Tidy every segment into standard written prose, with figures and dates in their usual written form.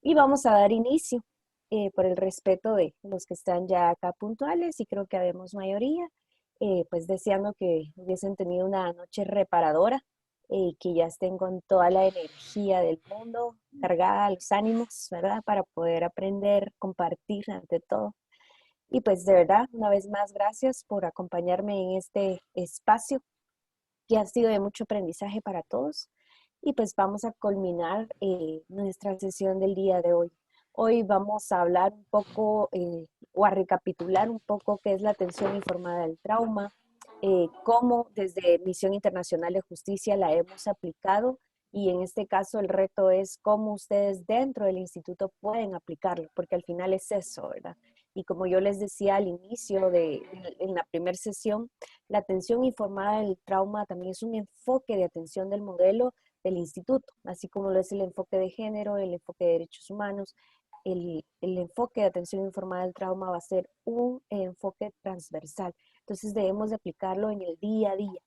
Y vamos a dar inicio por el respeto de los que están ya acá puntuales y creo que habemos mayoría, pues deseando que hubiesen tenido una noche reparadora y que ya estén con toda la energía del mundo cargada, los ánimos, ¿verdad? Para poder aprender, compartir ante todo. Y pues de verdad, una vez más, gracias por acompañarme en este espacio que ha sido de mucho aprendizaje para todos. Y pues vamos a culminar nuestra sesión del día de hoy. Hoy vamos a hablar un poco o a recapitular un poco qué es la atención informada del trauma, cómo desde Misión Internacional de Justicia la hemos aplicado y en este caso el reto es cómo ustedes dentro del instituto pueden aplicarlo, porque al final es eso, ¿verdad? Y como yo les decía al inicio en la primera sesión, la atención informada del trauma también es un enfoque de atención del modelo del instituto, así como lo es el enfoque de género, el enfoque de derechos humanos. El enfoque de atención informada del trauma va a ser un enfoque transversal. Entonces debemos de aplicarlo en el día a día.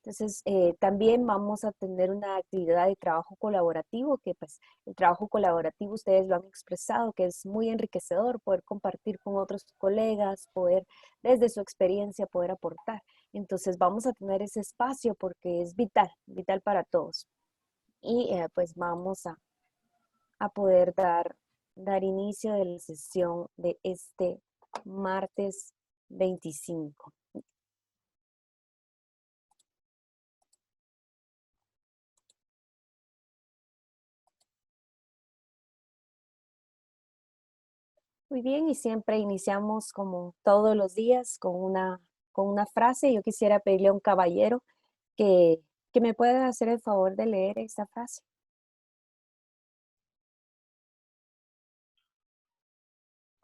Entonces, también vamos a tener una actividad de trabajo colaborativo, que pues el trabajo colaborativo ustedes lo han expresado, que es muy enriquecedor poder compartir con otros colegas, poder desde su experiencia poder aportar. Entonces, vamos a tener ese espacio porque es vital, vital para todos. Y pues vamos a poder dar inicio de la sesión de este martes 25. Muy bien, y siempre iniciamos como todos los días con una frase. Yo quisiera pedirle a un caballero que, que me pueda hacer el favor de leer esta frase.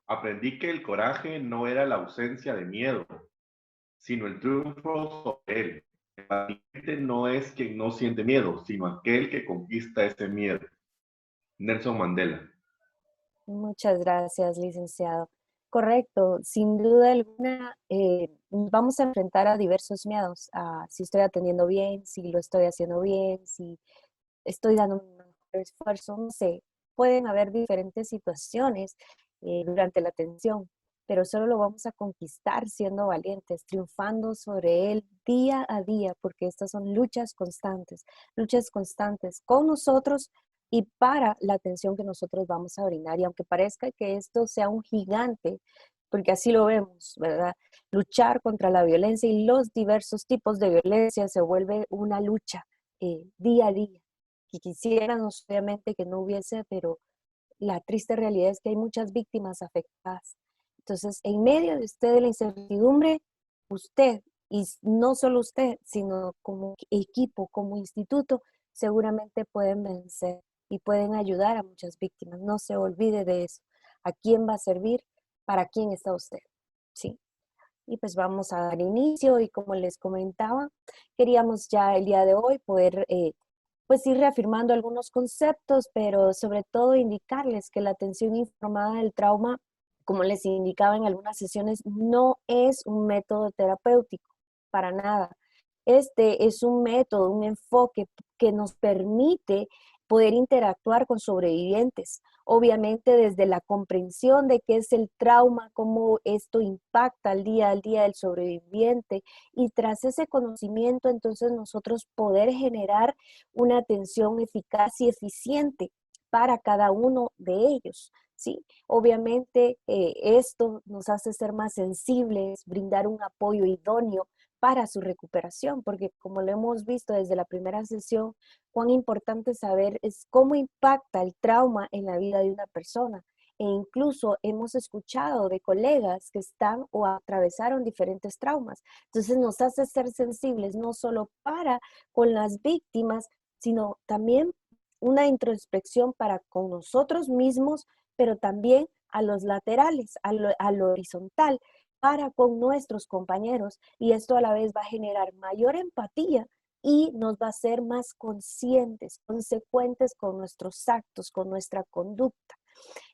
Aprendí que el coraje no era la ausencia de miedo, sino el triunfo sobre él. El valiente no es quien no siente miedo, sino aquel que conquista ese miedo. Nelson Mandela. Muchas gracias, licenciado. Correcto, sin duda alguna, vamos a enfrentar a diversos miedos, a si estoy atendiendo bien, si lo estoy haciendo bien, si estoy dando un mejor esfuerzo, no sé, pueden haber diferentes situaciones durante la atención, pero solo lo vamos a conquistar siendo valientes, triunfando sobre él día a día, porque estas son luchas constantes con nosotros y para la atención que nosotros vamos a brindar. Y aunque parezca que esto sea un gigante, porque así lo vemos, ¿verdad? Luchar contra la violencia y los diversos tipos de violencia se vuelve una lucha día a día que quisiéramos obviamente que no hubiese, pero la triste realidad es que hay muchas víctimas afectadas. Entonces, en medio de usted de la incertidumbre, usted, y no solo usted, sino como equipo, como instituto, seguramente pueden vencer y pueden ayudar a muchas víctimas. No se olvide de eso. ¿A quién va a servir? ¿Para quién está usted? Sí. Y pues vamos a dar inicio y como les comentaba, queríamos ya el día de hoy poder pues ir reafirmando algunos conceptos, pero sobre todo indicarles que la atención informada del trauma, como les indicaba en algunas sesiones, no es un método terapéutico, para nada. Este es un método, un enfoque que nos permite poder interactuar con sobrevivientes, obviamente desde la comprensión de qué es el trauma, cómo esto impacta al día del sobreviviente y tras ese conocimiento entonces nosotros poder generar una atención eficaz y eficiente para cada uno de ellos. Sí, obviamente esto nos hace ser más sensibles, brindar un apoyo idóneo para su recuperación, porque como lo hemos visto desde la primera sesión, cuán importante saber es cómo impacta el trauma en la vida de una persona. E incluso hemos escuchado de colegas que están o atravesaron diferentes traumas. Entonces nos hace ser sensibles no solo para con las víctimas, sino también una introspección para con nosotros mismos, pero también a los laterales, a lo horizontal, para con nuestros compañeros. Y esto a la vez va a generar mayor empatía y nos va a hacer más conscientes, consecuentes con nuestros actos, con nuestra conducta.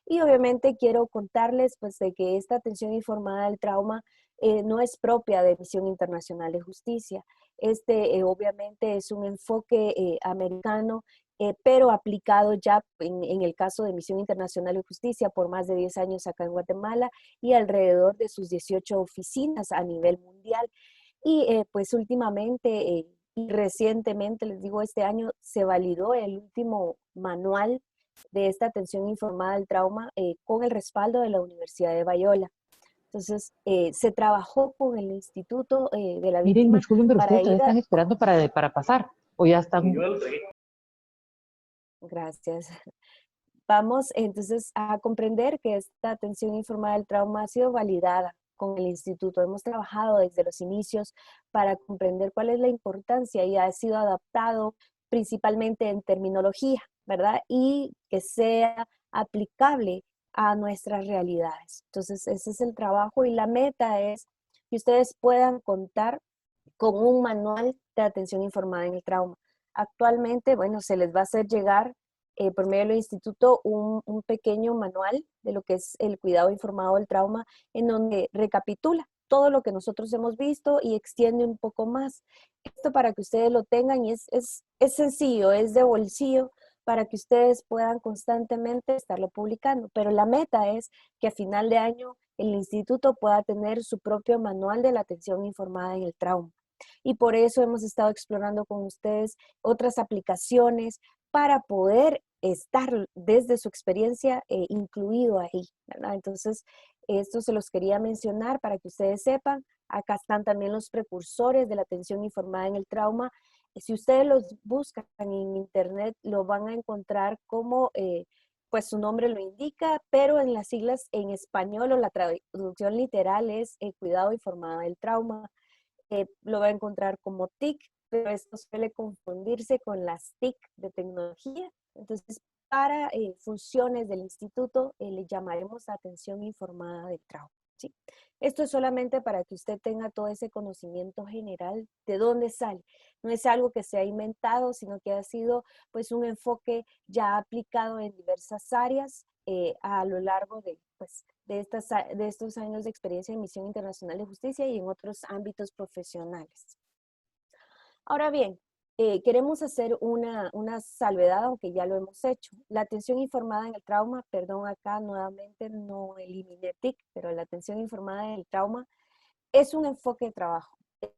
Y obviamente quiero contarles pues de que esta atención informada del trauma no es propia de Misión Internacional de Justicia. Este obviamente es un enfoque americano pero aplicado ya en el caso de Misión Internacional de Justicia por más de 10 años acá en Guatemala y alrededor de sus 18 oficinas a nivel mundial. Y pues últimamente y recientemente, les digo, este año se validó el último manual de esta atención informada al trauma con el respaldo de la Universidad de Bayona. Entonces, se trabajó con el Instituto de la Miren, Víctima disculpen, pero para ustedes ir todavía a... están esperando para pasar, o ya están. Gracias. Vamos entonces a comprender que esta atención informada del trauma ha sido validada con el instituto. Hemos trabajado desde los inicios para comprender cuál es la importancia y ha sido adaptado principalmente en terminología, ¿verdad? Y que sea aplicable a nuestras realidades. Entonces, ese es el trabajo y la meta es que ustedes puedan contar con un manual de atención informada en el trauma. Actualmente, bueno, se les va a hacer llegar por medio del instituto un pequeño manual de lo que es el cuidado informado del trauma, en donde recapitula todo lo que nosotros hemos visto y extiende un poco más. Esto para que ustedes lo tengan y es sencillo, es de bolsillo para que ustedes puedan constantemente estarlo publicando. Pero la meta es que a final de año el instituto pueda tener su propio manual de la atención informada en el trauma. Y por eso hemos estado explorando con ustedes otras aplicaciones para poder estar desde su experiencia incluido ahí, ¿verdad? Entonces, esto se los quería mencionar para que ustedes sepan. Acá están también los precursores de la atención informada en el trauma. Si ustedes los buscan en internet, lo van a encontrar como, pues su nombre lo indica, pero en las siglas en español o la traducción literal es cuidado informada del trauma. Lo va a encontrar como TIC, pero esto suele confundirse con las TIC de tecnología. Entonces, para funciones del instituto, le llamaremos atención informada del trauma. ¿Sí? Esto es solamente para que usted tenga todo ese conocimiento general de dónde sale. No es algo que se ha inventado, sino que ha sido pues un enfoque ya aplicado en diversas áreas a lo largo de, pues, de estos años de experiencia en Misión Internacional de Justicia y en otros ámbitos profesionales. Ahora bien, queremos hacer una salvedad, aunque ya lo hemos hecho. La atención informada en el trauma, perdón, acá nuevamente no eliminé TIC, pero la atención informada en el trauma es un enfoque de trabajo.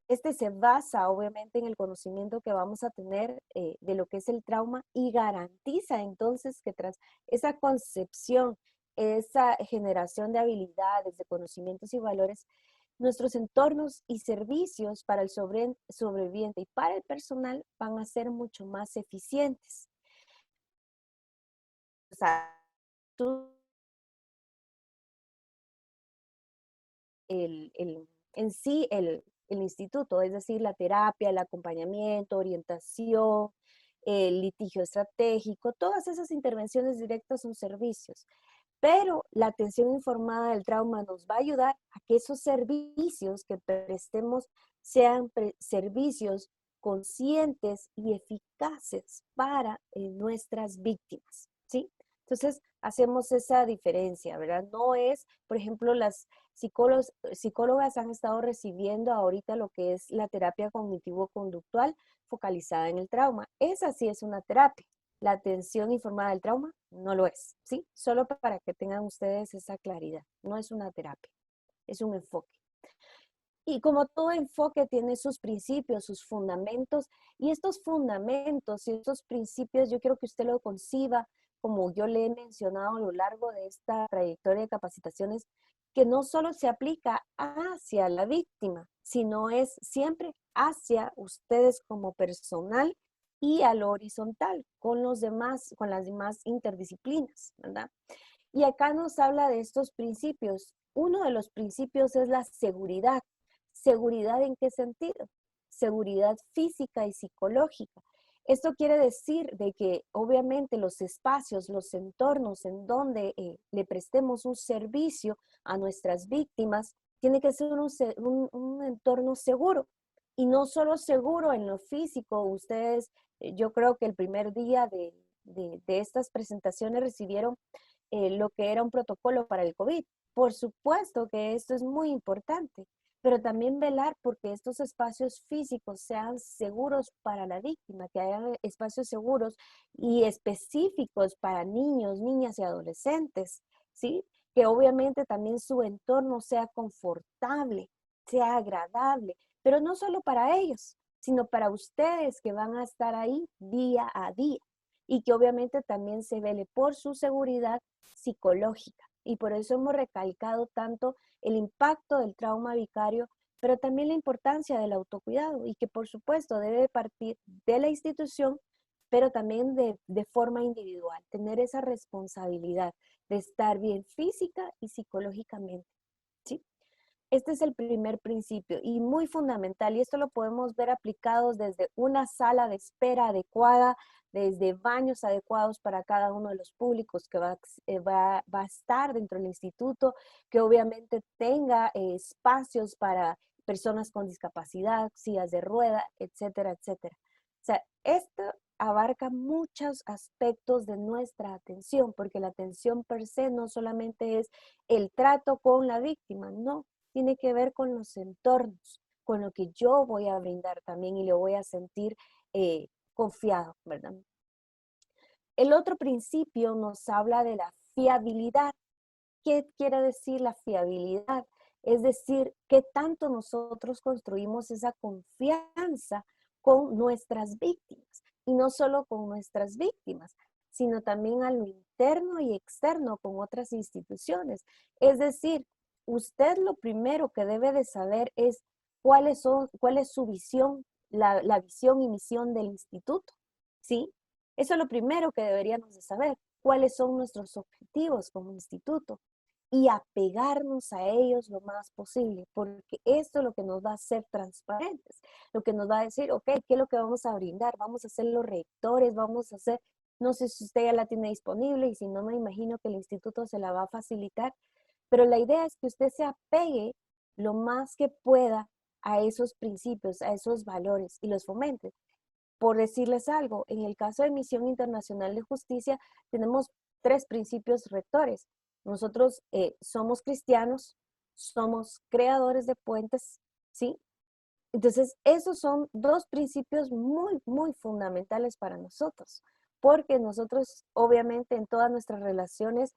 Este se basa obviamente en el conocimiento que vamos a tener de lo que es el trauma y garantiza entonces que tras esa concepción, esa generación de habilidades, de conocimientos y valores, nuestros entornos y servicios para el sobreviviente y para el personal van a ser mucho más eficientes. O sea, en sí el instituto, es decir, la terapia, el acompañamiento, orientación, el litigio estratégico, todas esas intervenciones directas son servicios. Pero la atención informada del trauma nos va a ayudar a que esos servicios que prestemos sean servicios conscientes y eficaces para nuestras víctimas, ¿sí? Entonces, hacemos esa diferencia, ¿verdad? No es, por ejemplo, las psicólogas han estado recibiendo ahorita lo que es la terapia cognitivo-conductual focalizada en el trauma. Esa sí es una terapia. La atención informada del trauma no lo es, ¿sí? Solo para que tengan ustedes esa claridad. No es una terapia, es un enfoque. Y como todo enfoque tiene sus principios, sus fundamentos, y estos fundamentos y estos principios yo quiero que usted lo conciba, como yo le he mencionado a lo largo de esta trayectoria de capacitaciones, que no solo se aplica hacia la víctima, sino es siempre hacia ustedes como personal y a lo horizontal, con los demás, con las demás interdisciplinas, ¿verdad? Y acá nos habla de estos principios. Uno de los principios es la seguridad. ¿Seguridad en qué sentido? Seguridad física y psicológica. Esto quiere decir de que obviamente los espacios, los entornos en donde le prestemos un servicio a nuestras víctimas, tiene que ser un entorno seguro. Y no solo seguro en lo físico. Ustedes, yo creo que el primer día de estas presentaciones recibieron lo que era un protocolo para el COVID. Por supuesto que esto es muy importante, pero también velar porque estos espacios físicos sean seguros para la víctima, que haya espacios seguros y específicos para niños, niñas y adolescentes, ¿sí? Que obviamente también su entorno sea confortable, sea agradable, pero no solo para ellos, sino para ustedes que van a estar ahí día a día y que obviamente también se vele por su seguridad psicológica. Y por eso hemos recalcado tanto el impacto del trauma vicario, pero también la importancia del autocuidado y que por supuesto debe partir de la institución, pero también de forma individual, tener esa responsabilidad de estar bien física y psicológicamente, ¿sí? Este es el primer principio y muy fundamental, y esto lo podemos ver aplicados desde una sala de espera adecuada, desde baños adecuados para cada uno de los públicos que va a estar dentro del instituto, que obviamente tenga espacios para personas con discapacidad, sillas de rueda, etcétera, etcétera. O sea, esto abarca muchos aspectos de nuestra atención, porque la atención per se no solamente es el trato con la víctima, no, tiene que ver con los entornos, con lo que yo voy a brindar también y lo voy a sentir confiado, ¿verdad? El otro principio nos habla de la fiabilidad. ¿Qué quiere decir la fiabilidad? Es decir, qué tanto nosotros construimos esa confianza con nuestras víctimas. Y no solo con nuestras víctimas, sino también a lo interno y externo con otras instituciones. Es decir, usted lo primero que debe de saber es cuál es su visión, la visión y misión del instituto, ¿sí? Eso es lo primero que deberíamos de saber, cuáles son nuestros objetivos como instituto y apegarnos a ellos lo más posible, porque esto es lo que nos va a hacer transparentes, lo que nos va a decir, ok, ¿qué es lo que vamos a brindar? Vamos a hacer los rectores, vamos a hacer, no sé si usted ya la tiene disponible y si no, me imagino que el instituto se la va a facilitar, pero la idea es que usted se apegue lo más que pueda a esos principios, a esos valores y los fomente. Por decirles algo, en el caso de Misión Internacional de Justicia tenemos 3 principios rectores. Nosotros somos cristianos, somos creadores de puentes, ¿sí? Entonces, esos son 2 principios muy, muy fundamentales para nosotros, porque nosotros obviamente en todas nuestras relaciones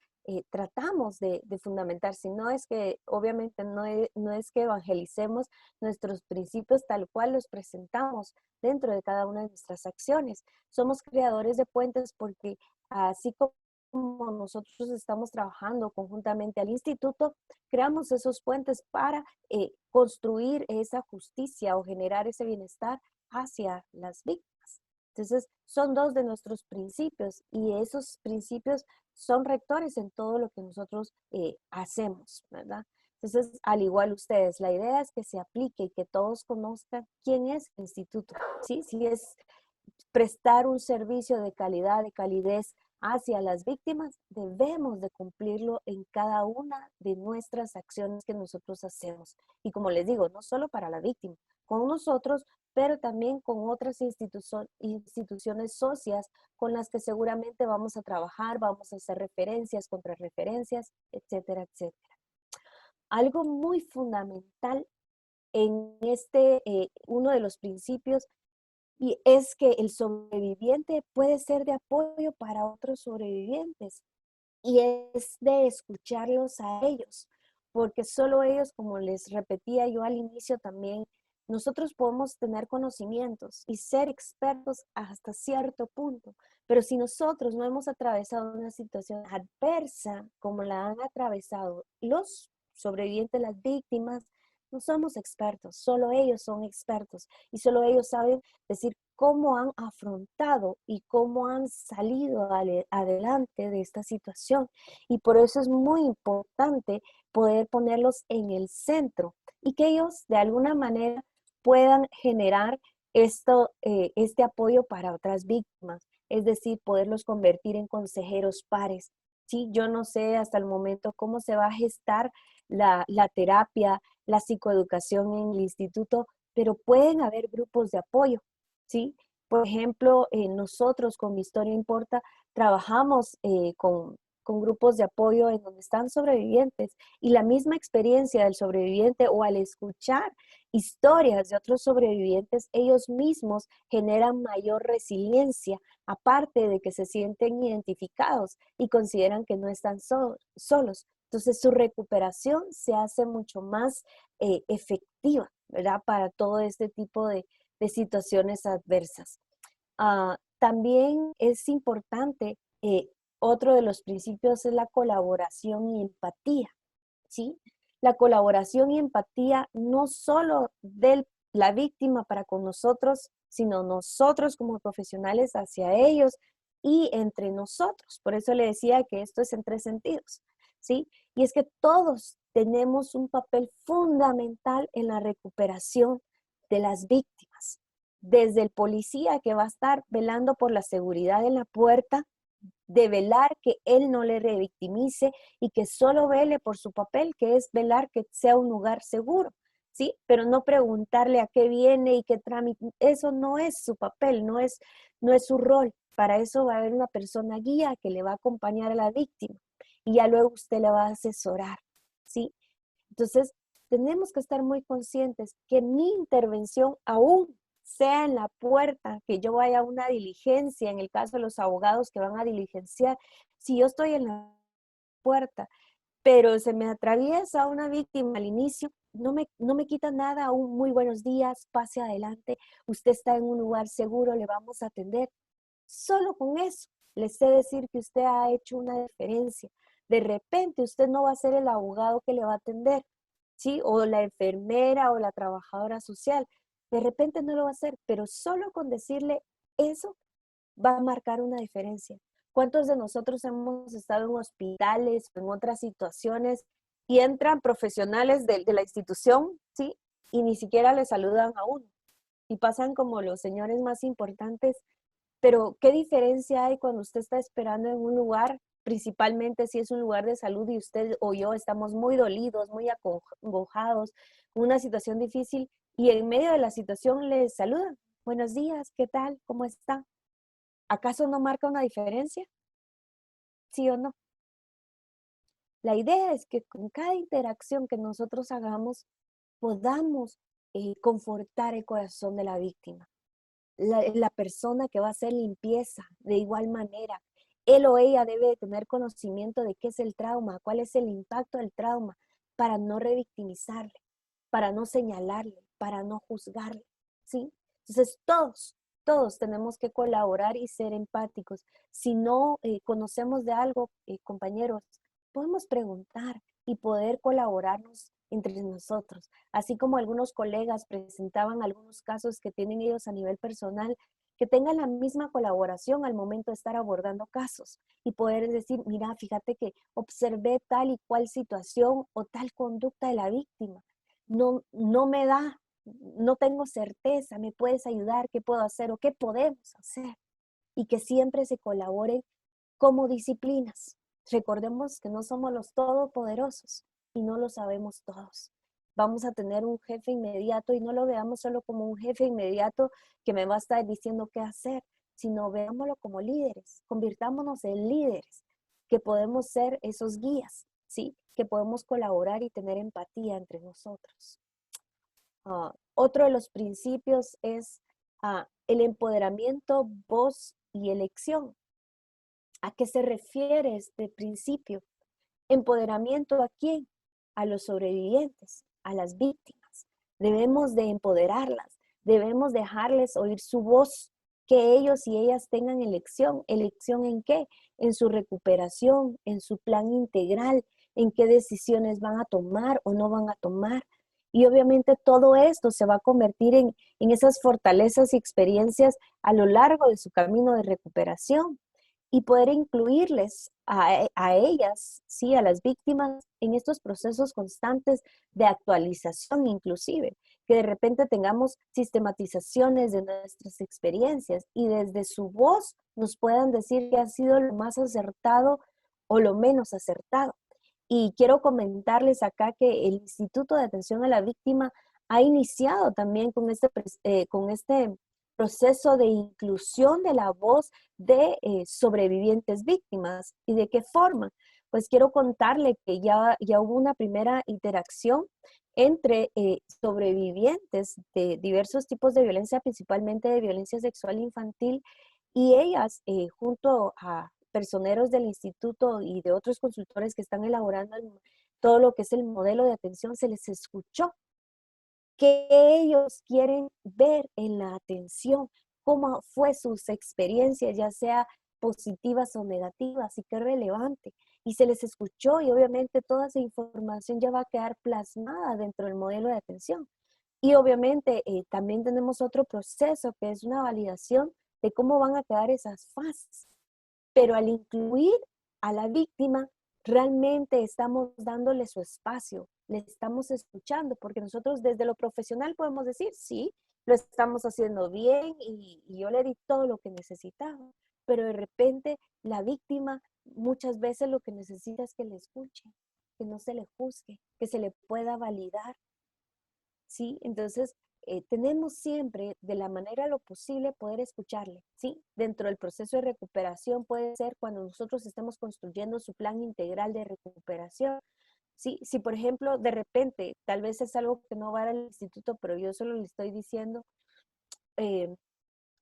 tratamos de fundamentar, si no es que obviamente no es que evangelicemos nuestros principios tal cual los presentamos dentro de cada una de nuestras acciones. Somos creadores de puentes porque así como nosotros estamos trabajando conjuntamente al instituto, creamos esos puentes para construir esa justicia o generar ese bienestar hacia las víctimas. Entonces, son 2 de nuestros principios y esos principios son rectores en todo lo que nosotros hacemos, ¿verdad? Entonces, al igual ustedes, la idea es que se aplique y que todos conozcan quién es el instituto, ¿sí? Si es prestar un servicio de calidad, de calidez hacia las víctimas, debemos de cumplirlo en cada una de nuestras acciones que nosotros hacemos. Y como les digo, no solo para la víctima, con nosotros, pero también con otras instituciones socias con las que seguramente vamos a trabajar, vamos a hacer referencias, contrarreferencias, etcétera, etcétera. Algo muy fundamental en uno de los principios y es que el sobreviviente puede ser de apoyo para otros sobrevivientes y es de escucharlos a ellos, porque solo ellos, como les repetía yo al inicio también, nosotros podemos tener conocimientos y ser expertos hasta cierto punto, pero si nosotros no hemos atravesado una situación adversa como la han atravesado los sobrevivientes, las víctimas, no somos expertos, solo ellos son expertos y solo ellos saben decir cómo han afrontado y cómo han salido adelante de esta situación. Y por eso es muy importante poder ponerlos en el centro y que ellos de alguna manera puedan generar este apoyo para otras víctimas, es decir, poderlos convertir en consejeros pares. Sí, yo no sé hasta el momento cómo se va a gestar la terapia, la psicoeducación en el instituto, pero pueden haber grupos de apoyo, ¿sí? Por ejemplo, nosotros con Mi Historia Importa trabajamos con grupos de apoyo en donde están sobrevivientes y la misma experiencia del sobreviviente o al escuchar historias de otros sobrevivientes, ellos mismos generan mayor resiliencia, aparte de que se sienten identificados y consideran que no están solos. Entonces su recuperación se hace mucho más efectiva, ¿verdad? Para todo este tipo de situaciones adversas. También es importante, otro de los principios es la colaboración y empatía, ¿sí? La colaboración y empatía no solo de la víctima para con nosotros, sino nosotros como profesionales hacia ellos y entre nosotros. Por eso le decía que esto es en tres sentidos, ¿sí? Y es que todos tenemos un papel fundamental en la recuperación de las víctimas. Desde el policía que va a estar velando por la seguridad en la puerta, de velar que él no le revictimice y que solo vele por su papel, que es velar que sea un lugar seguro, ¿sí? Pero no preguntarle a qué viene y qué trámite, eso no es su papel, no es su rol. Para eso va a haber una persona guía que le va a acompañar a la víctima y ya luego usted le va a asesorar, ¿sí? Entonces, tenemos que estar muy conscientes que mi intervención aún sea en la puerta, que yo vaya a una diligencia, en el caso de los abogados que van a diligenciar, si yo estoy en la puerta, pero se me atraviesa una víctima al inicio, no me quita nada, un muy buenos días, pase adelante, usted está en un lugar seguro, le vamos a atender. Solo con eso, le sé decir que usted ha hecho una diferencia. De repente usted no va a ser el abogado que le va a atender, ¿sí? O la enfermera o la trabajadora social. De repente no lo va a hacer, pero solo con decirle eso va a marcar una diferencia. ¿Cuántos de nosotros hemos estado en hospitales o en otras situaciones y entran profesionales de la institución, ¿sí? Y ni siquiera le saludan a uno y pasan como los señores más importantes, pero ¿qué diferencia hay cuando usted está esperando en un lugar, principalmente si es un lugar de salud y usted o yo estamos muy dolidos, muy acongojados, una situación difícil y en medio de la situación le saludan? Buenos días, ¿qué tal? ¿Cómo está? ¿Acaso no marca una diferencia? ¿Sí o no? La idea es que con cada interacción que nosotros hagamos podamos confortar el corazón de la víctima. La persona que va a hacer limpieza de igual manera. Él o ella debe de tener conocimiento de qué es el trauma, cuál es el impacto del trauma, para no revictimizarle, para no señalarle, para no juzgarle, ¿sí? Entonces todos tenemos que colaborar y ser empáticos. Si no conocemos de algo, compañeros, podemos preguntar y poder colaborarnos entre nosotros. Así como algunos colegas presentaban algunos casos que tienen ellos a nivel personal, que tengan la misma colaboración al momento de estar abordando casos y poder decir, mira, fíjate que observé tal y cual situación o tal conducta de la víctima. No me da, no tengo certeza, ¿me puedes ayudar? ¿Qué puedo hacer o qué podemos hacer? Y que siempre se colaboren como disciplinas. Recordemos que no somos los todopoderosos y no lo sabemos todos. Vamos a tener un jefe inmediato y no lo veamos solo como un jefe inmediato que me va a estar diciendo qué hacer, sino veámoslo como líderes, convirtámonos en líderes, que podemos ser esos guías, ¿sí? Que podemos colaborar y tener empatía entre nosotros. Otro de los principios es el empoderamiento, voz y elección. ¿A qué se refiere este principio? Empoderamiento, ¿a quién? A los sobrevivientes, a las víctimas. Debemos de empoderarlas, debemos dejarles oír su voz, que ellos y ellas tengan elección. ¿Elección en qué? En su recuperación, en su plan integral, en qué decisiones van a tomar o no van a tomar. Y obviamente todo esto se va a convertir en esas fortalezas y experiencias a lo largo de su camino de recuperación y poder incluirles a ellas, sí, a las víctimas, en estos procesos constantes de actualización inclusive, que de repente tengamos sistematizaciones de nuestras experiencias y desde su voz nos puedan decir que ha sido lo más acertado o lo menos acertado. Y quiero comentarles acá que el Instituto de Atención a la Víctima ha iniciado también con este proceso de inclusión de la voz de sobrevivientes víctimas. ¿Y de qué forma? Pues quiero contarle que ya hubo una primera interacción entre sobrevivientes de diversos tipos de violencia, principalmente de violencia sexual infantil, y ellas, junto a personeros del instituto y de otros consultores que están elaborando todo lo que es el modelo de atención, se les escuchó qué ellos quieren ver en la atención, cómo fue sus experiencias, ya sea positivas o negativas, y qué relevante. Y se les escuchó y obviamente toda esa información ya va a quedar plasmada dentro del modelo de atención. Y obviamente también tenemos otro proceso que es una validación de cómo van a quedar esas fases. Pero al incluir a la víctima, realmente estamos dándole su espacio, le estamos escuchando, porque nosotros desde lo profesional podemos decir, sí, lo estamos haciendo bien y yo le di todo lo que necesitaba, pero de repente la víctima muchas veces lo que necesita es que le escuche, que no se le juzgue, que se le pueda validar. ¿Sí? Entonces, tenemos siempre, de la manera lo posible, poder escucharle, ¿sí? Dentro del proceso de recuperación puede ser cuando nosotros estemos construyendo su plan integral de recuperación, ¿sí? Si, por ejemplo, de repente, tal vez es algo que no va al instituto, pero yo solo le estoy diciendo, eh,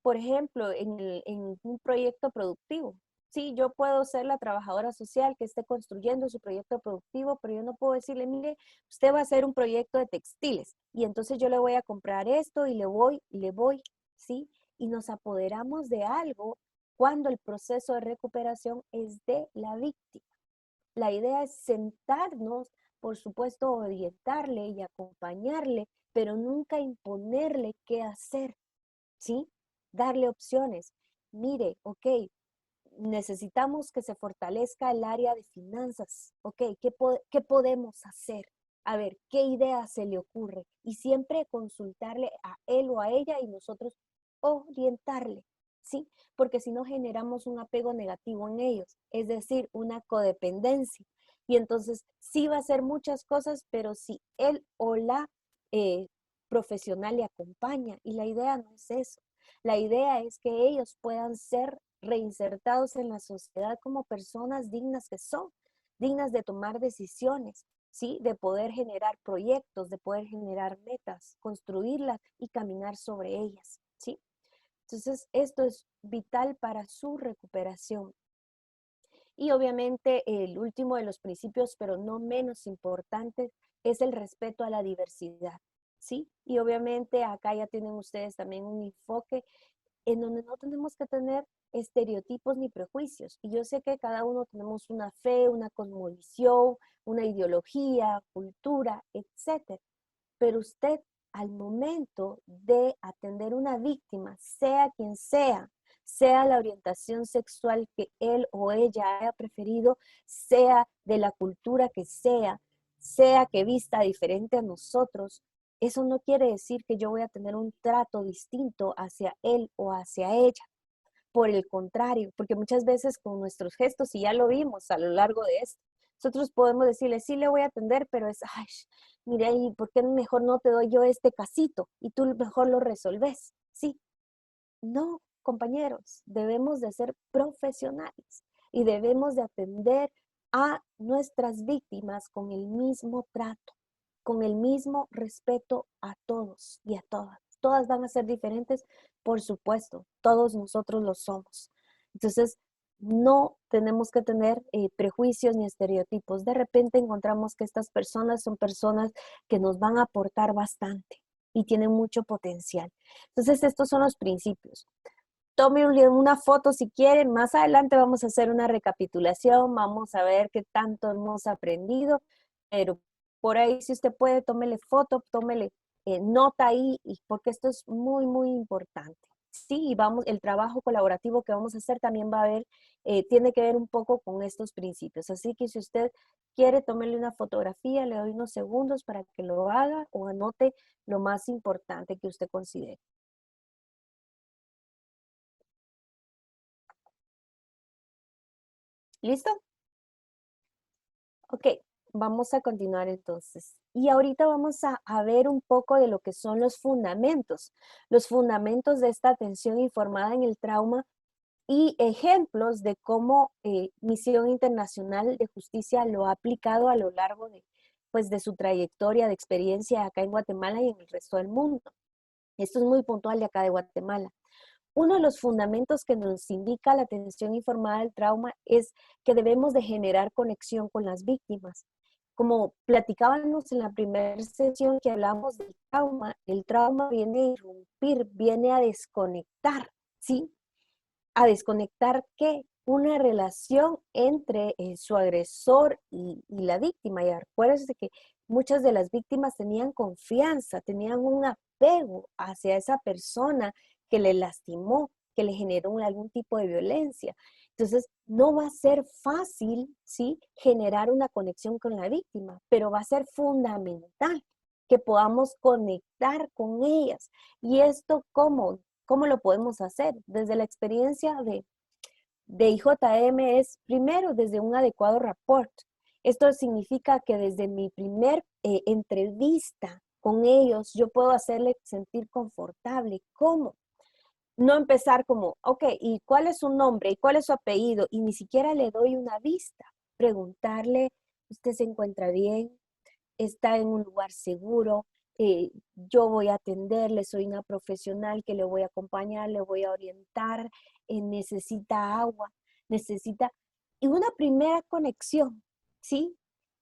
por ejemplo, en un proyecto productivo. Sí, yo puedo ser la trabajadora social que esté construyendo su proyecto productivo, pero yo no puedo decirle, mire, usted va a hacer un proyecto de textiles y entonces yo le voy a comprar esto y le voy, ¿sí? Y nos apoderamos de algo cuando el proceso de recuperación es de la víctima. La idea es sentarnos, por supuesto, orientarle y acompañarle, pero nunca imponerle qué hacer. ¿Sí? Darle opciones. Mire, ok, necesitamos que se fortalezca el área de finanzas. Ok, ¿qué podemos hacer? A ver, ¿qué idea se le ocurre? Y siempre consultarle a él o a ella y nosotros orientarle, ¿sí? Porque si no generamos un apego negativo en ellos, es decir, una codependencia. Y entonces sí va a hacer muchas cosas, pero si él o la eh, profesional le acompaña. Y la idea no es eso. La idea es que ellos puedan ser reinsertados en la sociedad como personas dignas que son, dignas de tomar decisiones, ¿sí? De poder generar proyectos, de poder generar metas, construirlas y caminar sobre ellas, ¿sí? Entonces, esto es vital para su recuperación. Y obviamente el último de los principios, pero no menos importante, es el respeto a la diversidad, ¿sí? Y obviamente acá ya tienen ustedes también un enfoque en donde no tenemos que tener estereotipos ni prejuicios. Y yo sé que cada uno tenemos una fe, una cosmovisión, una ideología, cultura, etcétera. Pero usted, al momento de atender una víctima, sea quien sea la orientación sexual que él o ella haya preferido, sea de la cultura que sea que vista diferente a nosotros, eso no quiere decir que yo voy a tener un trato distinto hacia él o hacia ella. Por el contrario, porque muchas veces con nuestros gestos, y ya lo vimos a lo largo de esto, nosotros podemos decirle, sí le voy a atender, pero es, ay, mire, ¿y por qué mejor no te doy yo este casito? Y tú mejor lo resolves. Sí, no, compañeros, debemos de ser profesionales y debemos de atender a nuestras víctimas con el mismo trato, con el mismo respeto a todos y a todas. Todas van a ser diferentes, por supuesto, todos nosotros lo somos. Entonces, no tenemos que tener prejuicios ni estereotipos. De repente encontramos que estas personas son personas que nos van a aportar bastante y tienen mucho potencial. Entonces, estos son los principios. Tome una foto si quieren. Más adelante vamos a hacer una recapitulación, vamos a ver qué tanto hemos aprendido, pero por ahí si usted puede, tómele foto, tómele nota ahí, porque esto es muy, muy importante. Sí, y vamos, el trabajo colaborativo que vamos a hacer también va a ver, tiene que ver un poco con estos principios. Así que si usted quiere, tómele una fotografía, le doy unos segundos para que lo haga o anote lo más importante que usted considere. ¿Listo? Ok, vamos a continuar entonces. Y ahorita vamos a ver un poco de lo que son los fundamentos de esta atención informada en el trauma y ejemplos de cómo Misión Internacional de Justicia lo ha aplicado a lo largo de, pues, de su trayectoria de experiencia acá en Guatemala y en el resto del mundo. Esto es muy puntual de acá de Guatemala. Uno de los fundamentos que nos indica la atención informada del trauma es que debemos de generar conexión con las víctimas. Como platicábamos en la primera sesión que hablamos del trauma, el trauma viene a irrumpir, viene a desconectar, ¿sí? A desconectar ¿qué? Una relación entre su agresor y la víctima. Y acuérdense que muchas de las víctimas tenían confianza, tenían un apego hacia esa persona que le lastimó, que le generó algún tipo de violencia. Entonces, no va a ser fácil, ¿sí?, generar una conexión con la víctima, pero va a ser fundamental que podamos conectar con ellas. ¿Y esto cómo? ¿Cómo lo podemos hacer? Desde la experiencia de IJM es primero desde un adecuado rapport. Esto significa que desde mi primer entrevista con ellos yo puedo hacerle sentir confortable. ¿Cómo? No empezar como, ok, ¿y cuál es su nombre? ¿Y cuál es su apellido? Y ni siquiera le doy una vista. Preguntarle, ¿usted se encuentra bien? ¿Está en un lugar seguro? Yo voy a atenderle, soy una profesional que le voy a acompañar, le voy a orientar, necesita agua, necesita... Y una primera conexión, ¿sí?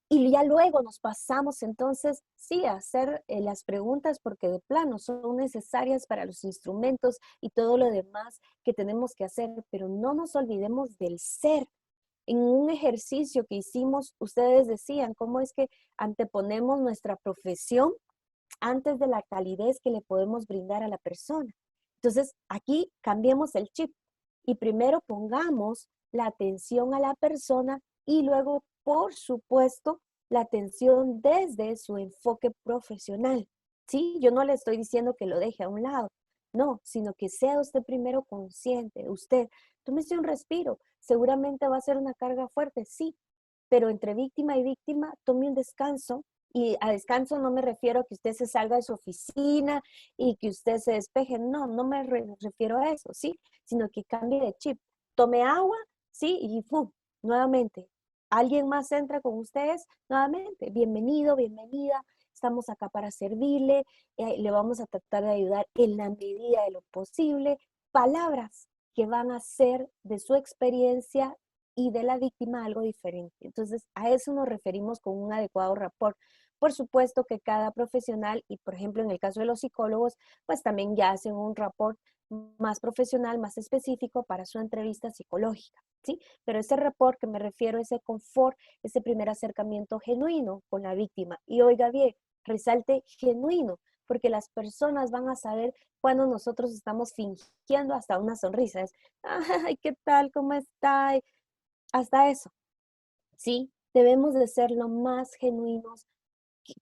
Y ya luego nos pasamos entonces, sí, a hacer las preguntas porque de plano son necesarias para los instrumentos y todo lo demás que tenemos que hacer, pero no nos olvidemos del ser. En un ejercicio que hicimos, ustedes decían, ¿cómo es que anteponemos nuestra profesión antes de la calidez que le podemos brindar a la persona? Entonces, aquí cambiemos el chip y primero pongamos la atención a la persona y luego, por supuesto, la atención desde su enfoque profesional. Sí, yo no le estoy diciendo que lo deje a un lado, no, sino que sea usted primero consciente, usted, tómese un respiro, seguramente va a ser una carga fuerte, sí, pero entre víctima y víctima, tome un descanso. Y a descanso no me refiero a que usted se salga de su oficina y que usted se despeje, no, no me refiero a eso, ¿sí? Sino que cambie de chip, tome agua, ¿sí? Y ¡pum! Nuevamente, alguien más entra con ustedes, nuevamente, bienvenido, bienvenida, estamos acá para servirle, le vamos a tratar de ayudar en la medida de lo posible, palabras que van a ser de su experiencia y de la víctima algo diferente. Entonces, a eso nos referimos con un adecuado rapport. Por supuesto que cada profesional, y por ejemplo en el caso de los psicólogos, pues también ya hacen un rapport más profesional, más específico para su entrevista psicológica, ¿sí? Pero ese rapport que me refiero, ese confort, ese primer acercamiento genuino con la víctima. Y oiga bien, resalte genuino, porque las personas van a saber cuando nosotros estamos fingiendo hasta una sonrisa. Es, ay, ¿qué tal? ¿Cómo está? Hasta eso, ¿sí? Debemos de ser lo más genuinos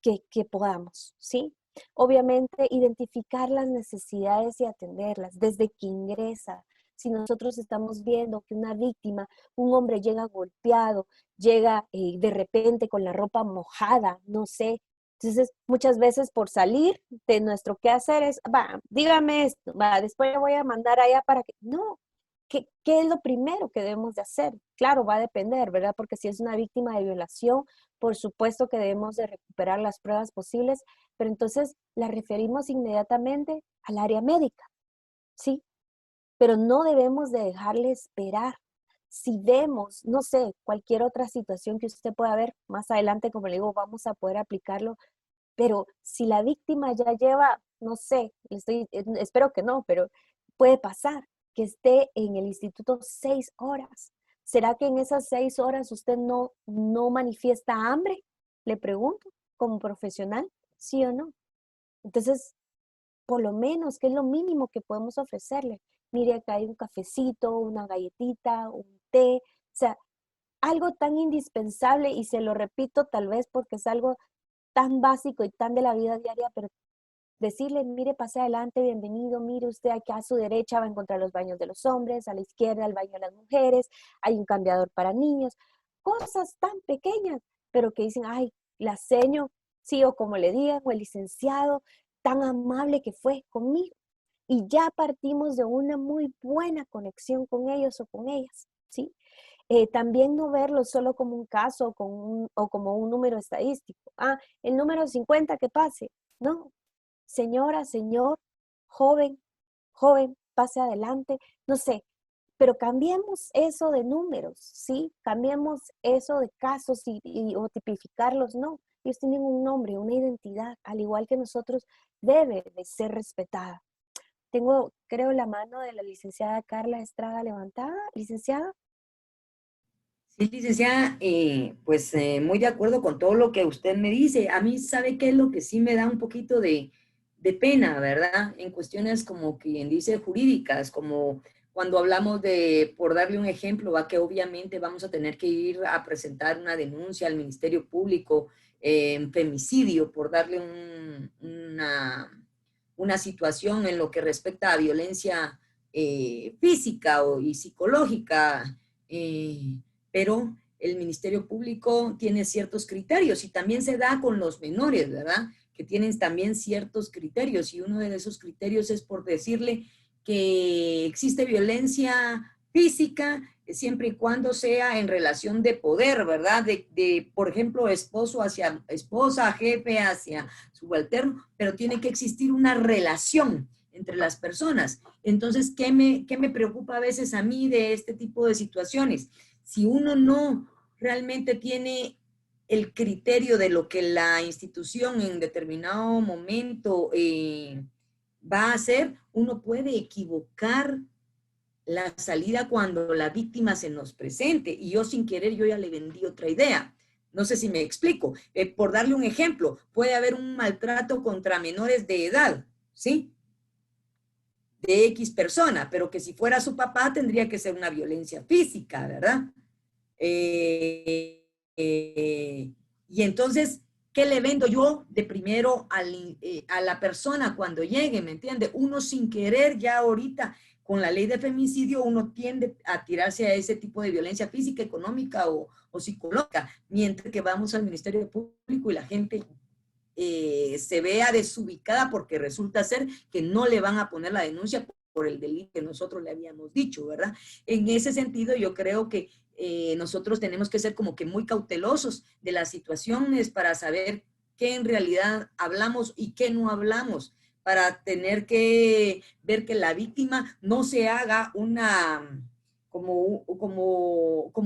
que podamos, ¿sí? Obviamente, identificar las necesidades y atenderlas desde que ingresa. Si nosotros estamos viendo que una víctima, un hombre llega golpeado, llega de repente con la ropa mojada, no sé. Entonces, muchas veces por salir de nuestro quehacer es, va, dígame esto, va, después le voy a mandar allá para que... No, ¿qué es lo primero que debemos de hacer? Claro, va a depender, ¿verdad? Porque si es una víctima de violación, por supuesto que debemos de recuperar las pruebas posibles, pero entonces la referimos inmediatamente al área médica, ¿sí? Pero no debemos de dejarle esperar. Si vemos, no sé, cualquier otra situación que usted pueda ver, más adelante, como le digo, vamos a poder aplicarlo, pero si la víctima ya lleva, no sé, espero que no, pero puede pasar que esté en el instituto 6 horas. ¿Será que en esas 6 horas usted no manifiesta hambre? Le pregunto, como profesional, ¿sí o no? Entonces, por lo menos, ¿qué es lo mínimo que podemos ofrecerle? Mire, acá hay un cafecito, una galletita, un té, o sea, algo tan indispensable, y se lo repito tal vez porque es algo tan básico y tan de la vida diaria, pero decirle, mire, pase adelante, bienvenido, mire usted aquí a su derecha va a encontrar los baños de los hombres, a la izquierda el baño de las mujeres, hay un cambiador para niños, cosas tan pequeñas, pero que dicen, ay, la seño, ¿sí? O como le digan, o el licenciado tan amable que fue conmigo. Y ya partimos de una muy buena conexión con ellos o con ellas, ¿sí? También no verlo solo como un caso o como un número estadístico. Ah, el número 50 que pase. No, señora, señor, joven, joven, pase adelante, no sé, pero cambiemos eso de números, ¿sí? Cambiemos eso de casos o tipificarlos, no. Ellos tienen un nombre, una identidad, al igual que nosotros, debe de ser respetada. Tengo, creo, la mano de la licenciada Carla Estrada levantada. Licenciada. Sí, licenciada, muy de acuerdo con todo lo que usted me dice. A mí, ¿sabe qué es lo que sí me da un poquito de pena, verdad? En cuestiones como quien dice jurídicas, como cuando hablamos de, por darle un ejemplo, va que obviamente vamos a tener que ir a presentar una denuncia al Ministerio Público en femicidio, por darle una situación en lo que respecta a violencia física y psicológica. Pero el Ministerio Público tiene ciertos criterios y también se da con los menores, ¿verdad? Que tienen también ciertos criterios y uno de esos criterios es por decirle que existe violencia física siempre y cuando sea en relación de poder, ¿verdad? Por ejemplo, esposo hacia esposa, jefe hacia subalterno, pero tiene que existir una relación entre las personas. Entonces, ¿qué me preocupa a veces a mí de este tipo de situaciones? Si uno no realmente tiene el criterio de lo que la institución en determinado momento va a hacer, uno puede equivocar la salida cuando la víctima se nos presente. Y yo sin querer, yo ya le vendí otra idea. No sé si me explico. Por darle un ejemplo, puede haber un maltrato contra menores de edad, ¿sí? De X persona, pero que si fuera su papá tendría que ser una violencia física, ¿verdad? Y entonces, ¿qué le vendo yo de primero a la persona cuando llegue? ¿Me entiende? Uno sin querer ya ahorita con la ley de femicidio uno tiende a tirarse a ese tipo de violencia física, económica o psicológica, mientras que vamos al Ministerio Público y la gente se vea desubicada porque resulta ser que no le van a poner la denuncia por el delito que nosotros le habíamos dicho, ¿verdad? En ese sentido, yo creo que nosotros tenemos que ser como que muy cautelosos de las situaciones para saber qué en realidad hablamos y qué no hablamos, para tener que ver que la víctima no se haga como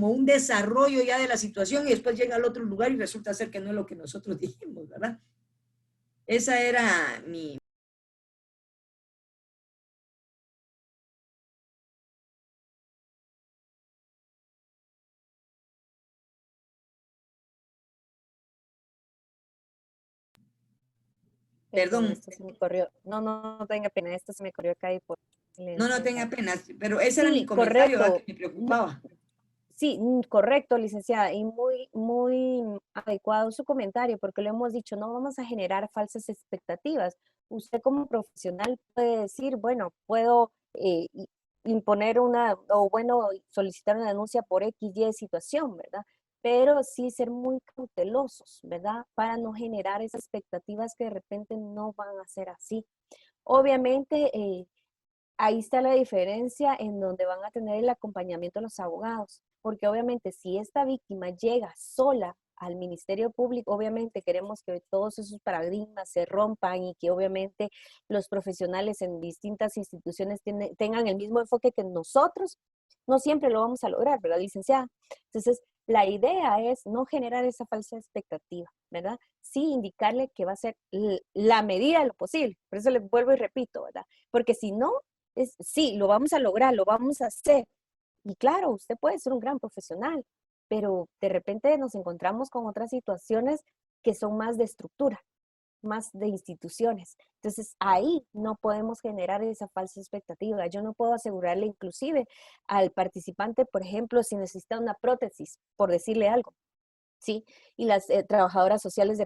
un desarrollo ya de la situación y después llega al otro lugar y resulta ser que no es lo que nosotros dijimos, ¿verdad? Esa era mi... Perdón, Perdón, esto se me corrió. No, no, no tenga pena, esto se me corrió acá y por no silencio. tenga pena, pero ese era mi Sí, comentario, ¿verdad? Que correcto. me preocupaba. Sí, correcto, licenciada, y muy, muy adecuado su comentario, porque lo hemos dicho, no vamos a generar falsas expectativas. Usted como profesional puede decir, bueno, puedo imponer o bueno, solicitar una denuncia por X, Y situación, ¿verdad? Pero sí ser muy cautelosos, ¿verdad? Para no generar esas expectativas que de repente no van a ser así. Obviamente, ahí está la diferencia en donde van a tener el acompañamiento de los abogados, porque obviamente si esta víctima llega sola al Ministerio Público, obviamente queremos que todos esos paradigmas se rompan y que obviamente los profesionales en distintas instituciones tengan el mismo enfoque que nosotros. No siempre lo vamos a lograr, ¿verdad, licenciada? Entonces, la idea es no generar esa falsa expectativa, ¿verdad? Sí indicarle que va a ser la medida de lo posible. Por eso le vuelvo y repito, ¿verdad? Porque si no, sí, lo vamos a lograr, lo vamos a hacer. Y claro, usted puede ser un gran profesional, pero de repente nos encontramos con otras situaciones que son más de estructura, más de instituciones. Entonces ahí no podemos generar esa falsa expectativa. Yo no puedo asegurarle inclusive al participante, por ejemplo, si necesita una prótesis, por decirle algo. Sí, y las trabajadoras sociales de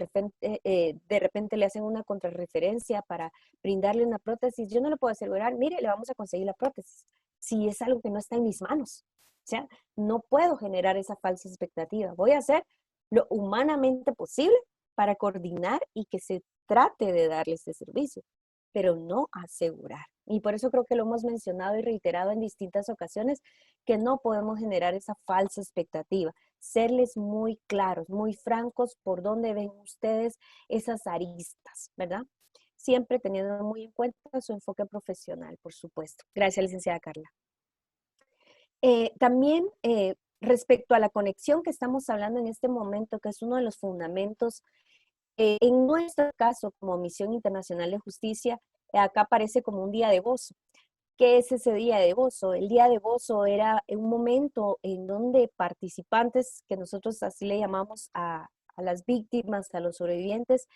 repente le hacen una contrarreferencia para brindarle una prótesis. Yo no le puedo asegurar, mire, le vamos a conseguir la prótesis, si es algo que no está en mis manos. O sea, no puedo generar esa falsa expectativa. Voy a hacer lo humanamente posible para coordinar y que se trate de darle ese servicio, pero no asegurar. Y por eso creo que lo hemos mencionado y reiterado en distintas ocasiones, que no podemos generar esa falsa expectativa. Serles muy claros, muy francos por dónde ven ustedes esas aristas, ¿verdad? Siempre teniendo muy en cuenta su enfoque profesional, por supuesto. Gracias, licenciada Carla. También respecto a la conexión que estamos hablando en este momento, que es uno de los fundamentos, en nuestro caso como Misión Internacional de Justicia, acá aparece como un día de gozo. ¿Qué es ese día de gozo? El día de gozo era un momento en donde participantes, que nosotros así le llamamos a las víctimas, a los sobrevivientes,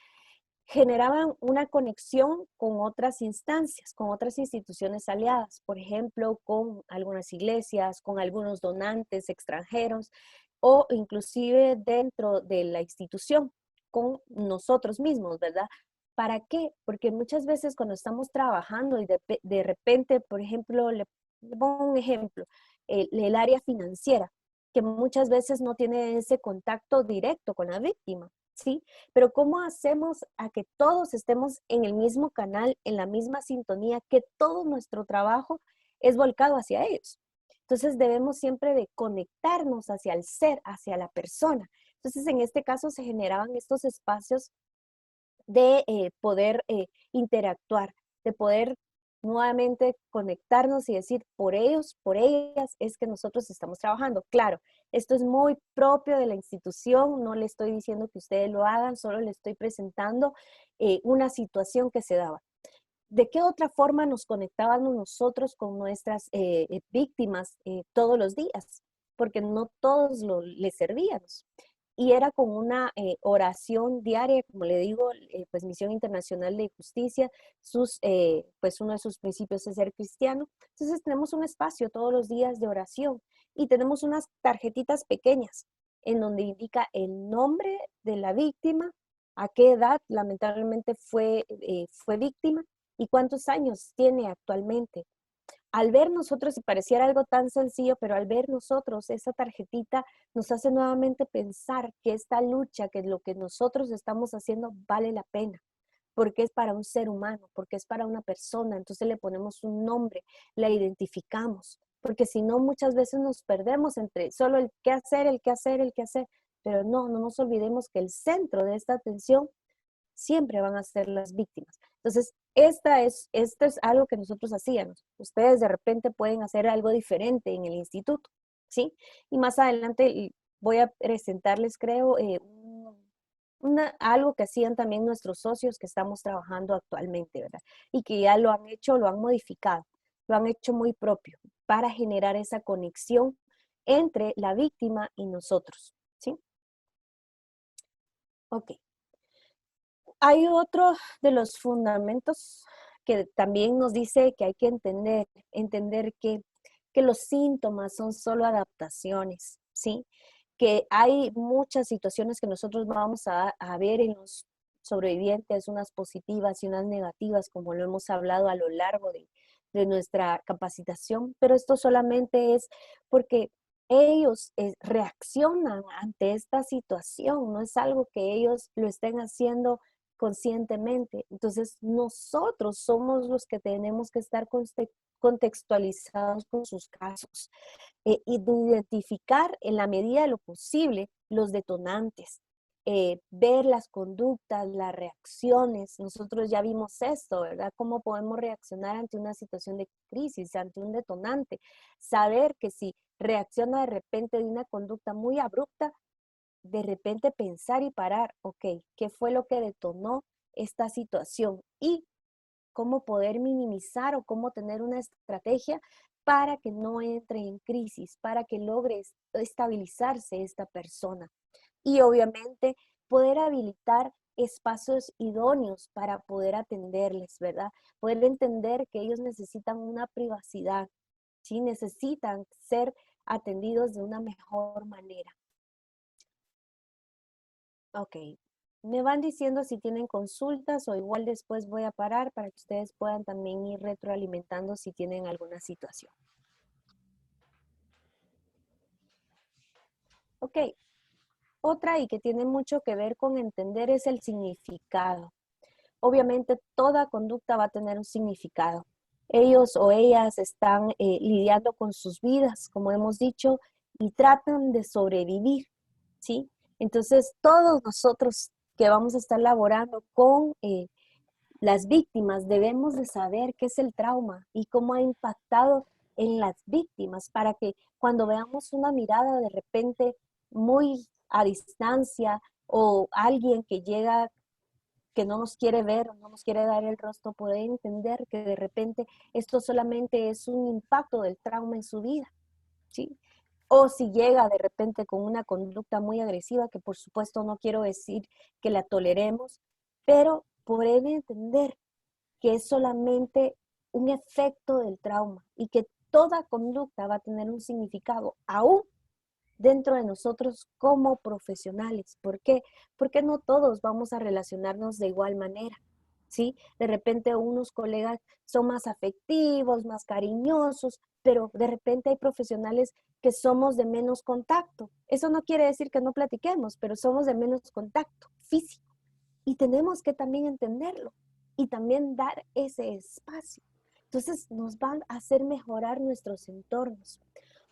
generaban una conexión con otras instancias, con otras instituciones aliadas, por ejemplo, con algunas iglesias, con algunos donantes extranjeros o inclusive dentro de la institución, con nosotros mismos, ¿verdad? ¿Para qué? Porque muchas veces cuando estamos trabajando y de repente, por ejemplo, le pongo un ejemplo, el área financiera, que muchas veces no tiene ese contacto directo con la víctima, ¿sí? Pero ¿cómo hacemos a que todos estemos en el mismo canal, en la misma sintonía, que todo nuestro trabajo es volcado hacia ellos? Entonces debemos siempre de conectarnos hacia el ser, hacia la persona. Entonces en este caso se generaban estos espacios de poder interactuar, de poder nuevamente conectarnos y decir, por ellos, por ellas es que nosotros estamos trabajando. Claro, esto es muy propio de la institución, no le estoy diciendo que ustedes lo hagan, solo le estoy presentando una situación que se daba. ¿De qué otra forma nos conectábamos nosotros con nuestras víctimas todos los días? Porque no todos les servíamos. Y era con una oración diaria, como le digo, pues Misión Internacional de Justicia, pues uno de sus principios es ser cristiano. Entonces tenemos un espacio todos los días de oración y tenemos unas tarjetitas pequeñas en donde indica el nombre de la víctima, a qué edad lamentablemente fue víctima y cuántos años tiene actualmente. Al ver nosotros, y pareciera algo tan sencillo, pero al ver nosotros esa tarjetita nos hace nuevamente pensar que esta lucha, que lo que nosotros estamos haciendo vale la pena, porque es para un ser humano, porque es para una persona, entonces le ponemos un nombre, la identificamos, porque si no muchas veces nos perdemos entre solo el qué hacer, el qué hacer, el qué hacer, pero no nos olvidemos que el centro de esta atención siempre van a ser las víctimas. Entonces, esto es algo que nosotros hacíamos. Ustedes de repente pueden hacer algo diferente en el instituto, ¿sí? Y más adelante voy a presentarles, creo, algo que hacían también nuestros socios que estamos trabajando actualmente, ¿verdad? Y que ya lo han hecho, lo han modificado, lo han hecho muy propio para generar esa conexión entre la víctima y nosotros, ¿sí? Ok. Hay otro de los fundamentos que también nos dice que hay que entender que los síntomas son solo adaptaciones, ¿sí? Que hay muchas situaciones que nosotros vamos a ver en los sobrevivientes, unas positivas y unas negativas, como lo hemos hablado a lo largo de nuestra capacitación, pero esto solamente es porque ellos reaccionan ante esta situación, no es algo que ellos lo estén haciendo conscientemente. Entonces, nosotros somos los que tenemos que estar contextualizados con sus casos y de identificar en la medida de lo posible los detonantes, ver las conductas, las reacciones. Nosotros ya vimos esto, ¿verdad? Cómo podemos reaccionar ante una situación de crisis, ante un detonante. Saber que si reacciona de repente de una conducta muy abrupta, de repente pensar y parar, ok, ¿qué fue lo que detonó esta situación? Y cómo poder minimizar o cómo tener una estrategia para que no entre en crisis, para que logre estabilizarse esta persona. Y obviamente poder habilitar espacios idóneos para poder atenderles, ¿verdad? Poder entender que ellos necesitan una privacidad, ¿sí? Necesitan ser atendidos de una mejor manera. Ok, me van diciendo si tienen consultas o igual después voy a parar para que ustedes puedan también ir retroalimentando si tienen alguna situación. Ok, Otra, y que tiene mucho que ver con entender, es el significado. Obviamente toda conducta va a tener un significado. Ellos o ellas están lidiando con sus vidas, como hemos dicho, y tratan de sobrevivir, ¿sí? Entonces, todos nosotros que vamos a estar laborando con las víctimas debemos de saber qué es el trauma y cómo ha impactado en las víctimas para que cuando veamos una mirada de repente muy a distancia o alguien que llega que no nos quiere ver, no nos quiere dar el rostro, puede entender que de repente esto solamente es un impacto del trauma en su vida, ¿sí? O si llega de repente con una conducta muy agresiva, que por supuesto no quiero decir que la toleremos, pero poder entender que es solamente un efecto del trauma y que toda conducta va a tener un significado, aún dentro de nosotros como profesionales. ¿Por qué? Porque no todos vamos a relacionarnos de igual manera, ¿sí? De repente unos colegas son más afectivos, más cariñosos, pero de repente hay profesionales que somos de menos contacto. Eso no quiere decir que no platiquemos, pero somos de menos contacto físico. Y tenemos que también entenderlo y también dar ese espacio. Entonces nos van a hacer mejorar nuestros entornos.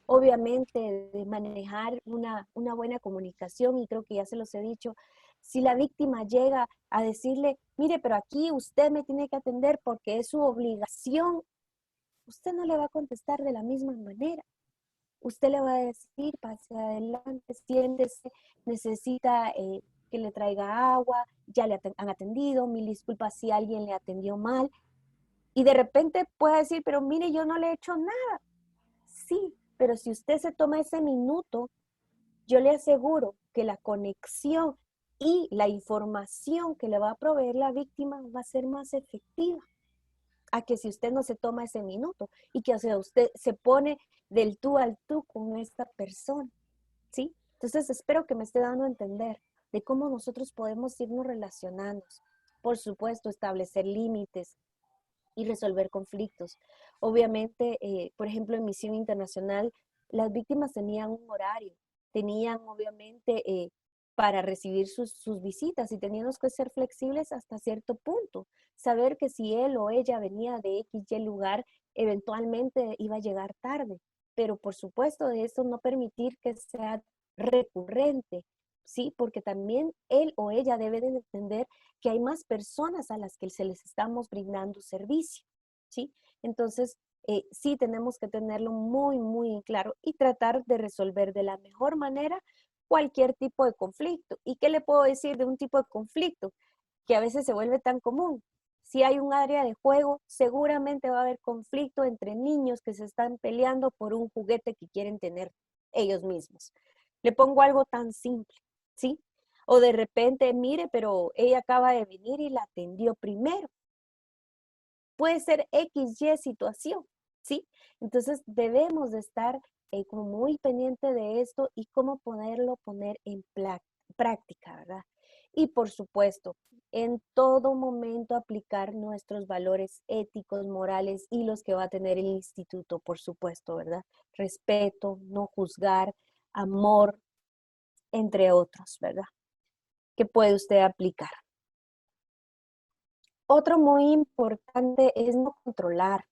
Obviamente, de manejar una buena comunicación, y creo que ya se los he dicho, si la víctima llega a decirle, mire, pero aquí usted me tiene que atender porque es su obligación, usted no le va a contestar de la misma manera. Usted le va a decir, pase adelante, siéntese, necesita que le traiga agua, ya le han atendido, mil disculpas si alguien le atendió mal. Y de repente puede decir, pero mire, yo no le he hecho nada. Sí, pero si usted se toma ese minuto, yo le aseguro que la conexión y la información que le va a proveer la víctima va a ser más efectiva a que si usted no se toma ese minuto y que, o sea, usted se pone del tú al tú con esta persona, ¿sí? Entonces espero que me esté dando a entender de cómo nosotros podemos irnos relacionando. Por supuesto, establecer límites y resolver conflictos. Obviamente, por ejemplo, en Misión Internacional, las víctimas tenían un horario, tenían obviamente para recibir sus visitas y teníamos que ser flexibles hasta cierto punto. Saber que si él o ella venía de X, Y lugar, eventualmente iba a llegar tarde. Pero por supuesto, de eso no permitir que sea recurrente, ¿sí? Porque también él o ella debe de entender que hay más personas a las que se les estamos brindando servicio, ¿sí? Entonces, sí tenemos que tenerlo muy, muy claro y tratar de resolver de la mejor manera cualquier tipo de conflicto. ¿Y qué le puedo decir de un tipo de conflicto que a veces se vuelve tan común? Si hay un área de juego, seguramente va a haber conflicto entre niños que se están peleando por un juguete que quieren tener ellos mismos. Le pongo algo tan simple, ¿sí? O de repente, mire, pero ella acaba de venir y la atendió primero. Puede ser X, Y situación, ¿sí? Entonces debemos de estar como muy pendiente de esto y cómo poner en práctica, ¿verdad? Y por supuesto, en todo momento aplicar nuestros valores éticos, morales y los que va a tener el instituto, por supuesto, ¿verdad? Respeto, no juzgar, amor, entre otros, ¿verdad? Que puede usted aplicar. Otro muy importante es no controlar.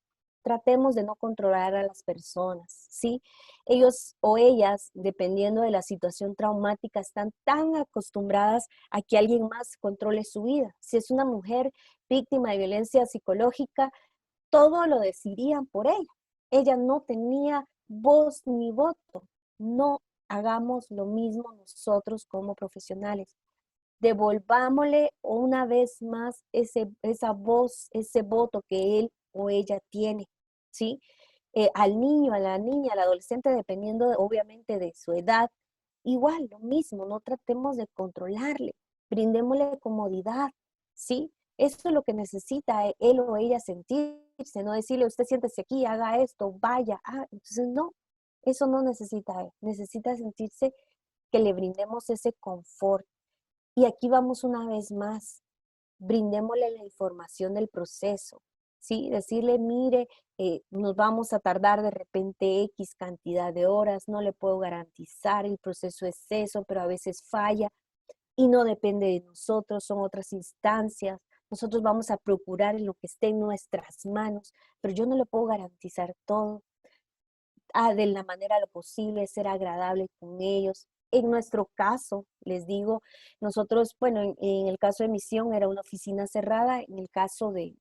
Tratemos de no controlar a las personas, ¿sí? Ellos o ellas, dependiendo de la situación traumática, están tan acostumbradas a que alguien más controle su vida. Si es una mujer víctima de violencia psicológica, todo lo decidían por ella. Ella no tenía voz ni voto. No hagamos lo mismo nosotros como profesionales. Devolvámosle una vez más esa voz, ese voto que él o ella tiene, ¿sí? Al niño, a la niña, al adolescente, dependiendo obviamente de su edad, igual, lo mismo, no tratemos de controlarle, brindémosle comodidad, ¿sí? Eso es lo que necesita él o ella sentirse, no decirle, usted siéntese aquí, haga esto, vaya, entonces no, eso no necesita él, necesita sentirse que le brindemos ese confort. Y aquí vamos una vez más, brindémosle la información del proceso, ¿sí? Decirle, mire, nos vamos a tardar de repente X cantidad de horas, no le puedo garantizar, el proceso es eso, pero a veces falla y no depende de nosotros, son otras instancias. Nosotros vamos a procurar en lo que esté en nuestras manos, pero yo no le puedo garantizar todo. De la manera lo posible, ser agradable con ellos. En nuestro caso, les digo, nosotros, bueno, en el caso de Misión era una oficina cerrada, en el caso del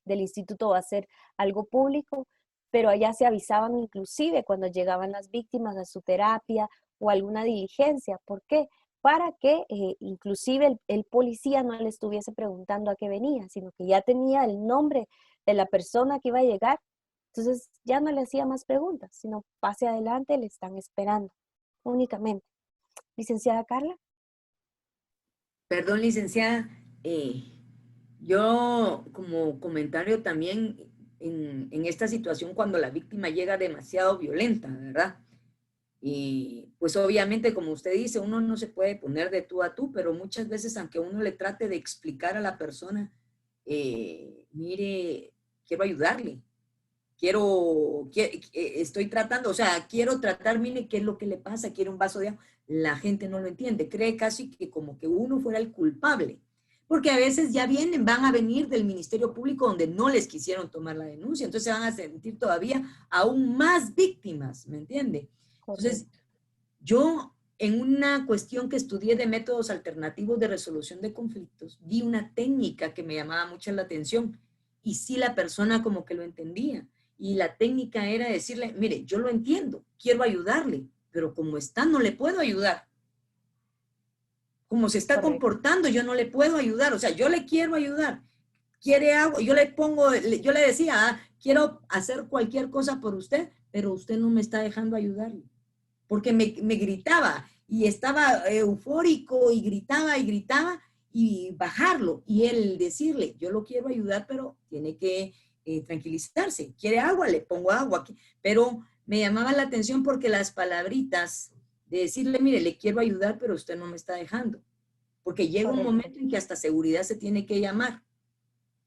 instituto va a ser algo público, pero allá se avisaban inclusive cuando llegaban las víctimas a su terapia o alguna diligencia. ¿Por qué? Para que inclusive el policía no le estuviese preguntando a qué venía, sino que ya tenía el nombre de la persona que iba a llegar. Entonces ya no le hacía más preguntas, sino pase adelante, le están esperando únicamente. Licenciada Carla. Perdón, licenciada, yo como comentario también en esta situación cuando la víctima llega demasiado violenta, ¿verdad? Y pues obviamente, como usted dice, uno no se puede poner de tú a tú, pero muchas veces aunque uno le trate de explicar a la persona, mire, quiero ayudarle, estoy tratando, o sea, quiero tratar, mire, qué es lo que le pasa, quiere un vaso de agua. La gente no lo entiende, cree casi que como que uno fuera el culpable, porque a veces ya van a venir del Ministerio Público donde no les quisieron tomar la denuncia, entonces se van a sentir todavía aún más víctimas, ¿me entiende? Entonces, Correcto. yo en una cuestión que estudié de métodos alternativos de resolución de conflictos, vi una técnica que me llamaba mucho la atención y sí la persona como que lo entendía. Y la técnica era decirle, mire, yo lo entiendo, quiero ayudarle, pero como está, no le puedo ayudar. Como se está Correcto. comportando, yo no le puedo ayudar. O sea, yo le quiero ayudar. Quiere algo, yo le decía, quiero hacer cualquier cosa por usted, pero usted no me está dejando ayudarle. Porque me gritaba y estaba eufórico y gritaba y bajarlo. Y él decirle, yo lo quiero ayudar, pero tiene que tranquilizarse. ¿Quiere agua? Le pongo agua aquí. Pero me llamaba la atención porque las palabritas de decirle, mire, le quiero ayudar, pero usted no me está dejando. Porque llega un Correcto. momento en que hasta seguridad se tiene que llamar.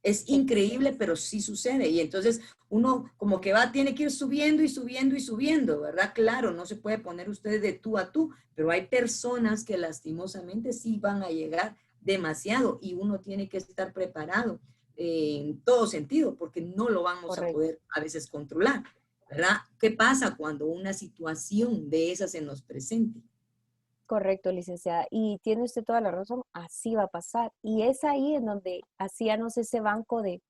Es Sí. increíble, pero sí sucede. Y entonces uno como que tiene que ir subiendo y subiendo y subiendo, ¿verdad? Claro, no se puede poner usted de tú a tú, pero hay personas que lastimosamente sí van a llegar demasiado y uno tiene que estar preparado en todo sentido, porque no lo vamos a Correcto. poder a veces controlar, ¿verdad? ¿Qué pasa cuando una situación de esas se nos presente? Correcto, licenciada. Y tiene usted toda la razón, así va a pasar. Y es ahí en donde hacíamos ese banco de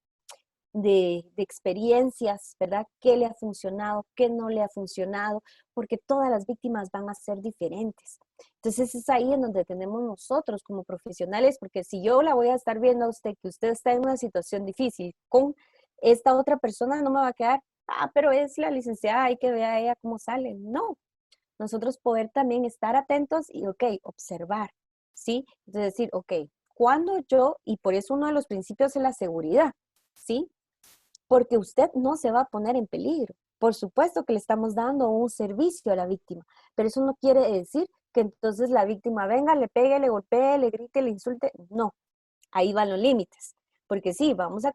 experiencias, ¿verdad? ¿Qué le ha funcionado? ¿Qué no le ha funcionado? Porque todas las víctimas van a ser diferentes. Entonces es ahí en donde tenemos nosotros como profesionales, porque si yo la voy a estar viendo a usted, que usted está en una situación difícil con esta otra persona, no me va a quedar, pero es la licenciada, hay que ver a ella cómo sale. No, nosotros poder también estar atentos y, ok, observar, ¿sí? Entonces decir, ok, cuando yo, y por eso uno de los principios es la seguridad, ¿sí? Porque usted no se va a poner en peligro. Por supuesto que le estamos dando un servicio a la víctima, pero eso no quiere decir que entonces la víctima venga, le pegue, le golpee, le grite, le insulte. No, ahí van los límites. Porque sí, vamos a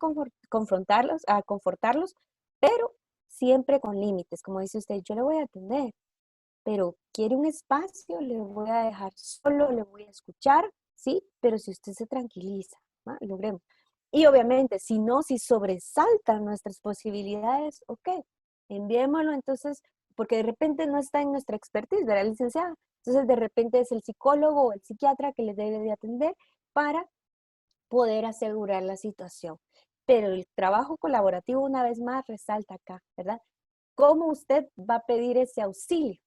confrontarlos, a confortarlos, pero siempre con límites. Como dice usted, yo le voy a atender, pero quiere un espacio, le voy a dejar solo, le voy a escuchar, ¿sí? Pero si usted se tranquiliza, ¿no? Logremos. Y obviamente, si no, si sobresaltan nuestras posibilidades, ok, enviémoslo entonces, porque de repente no está en nuestra expertise, ¿verdad, licenciada? Entonces, de repente es el psicólogo o el psiquiatra que le debe de atender para poder asegurar la situación. Pero el trabajo colaborativo, una vez más, resalta acá, ¿verdad? ¿Cómo usted va a pedir ese auxilio,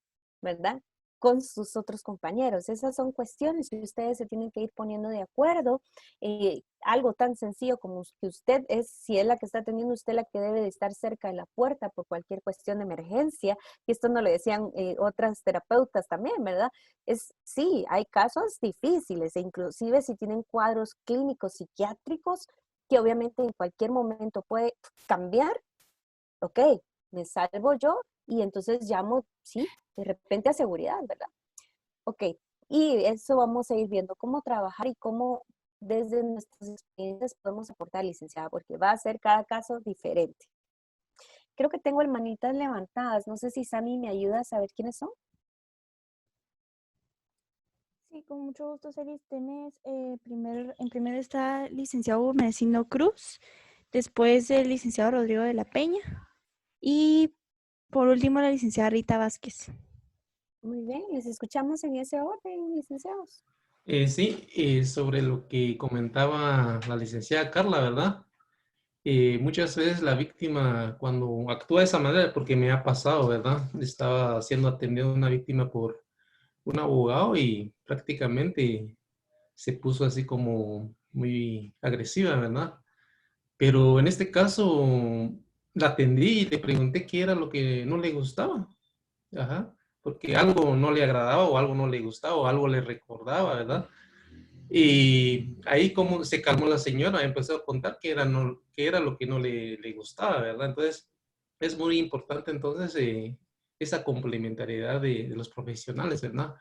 ¿verdad? Con sus otros compañeros. Esas son cuestiones que ustedes se tienen que ir poniendo de acuerdo. Algo tan sencillo como que usted es, si es la que está atendiendo, usted la que debe de estar cerca de la puerta por cualquier cuestión de emergencia. Y esto nos lo decían otras terapeutas también, ¿verdad? Sí, hay casos difíciles e inclusive si tienen cuadros clínicos psiquiátricos que obviamente en cualquier momento puede cambiar, ok, me salvo yo y entonces llamo, sí, de repente a seguridad, ¿verdad? Ok, y eso vamos a ir viendo cómo trabajar y cómo desde nuestras experiencias podemos aportar, licenciada, porque va a ser cada caso diferente. Creo que tengo manitas levantadas. No sé si Sami me ayuda a saber quiénes son. Sí, con mucho gusto, Celis. En primero está el licenciado Mercino Cruz, después el licenciado Rodrigo de la Peña y por último la licenciada Rita Vázquez. Muy bien, les escuchamos en ese orden, licenciados. Sí, sobre lo que comentaba la licenciada Carla, ¿verdad? Muchas veces la víctima cuando actúa de esa manera, porque me ha pasado, ¿verdad? Estaba siendo atendida una víctima por un abogado y prácticamente se puso así como muy agresiva, ¿verdad? Pero en este caso la atendí y le pregunté qué era lo que no le gustaba. Ajá, porque algo no le agradaba o algo no le gustaba o algo le recordaba, ¿verdad? Y ahí como se calmó la señora, empezó a contar que era lo que no le gustaba, ¿verdad? Entonces, es muy importante entonces esa complementariedad de los profesionales, ¿verdad?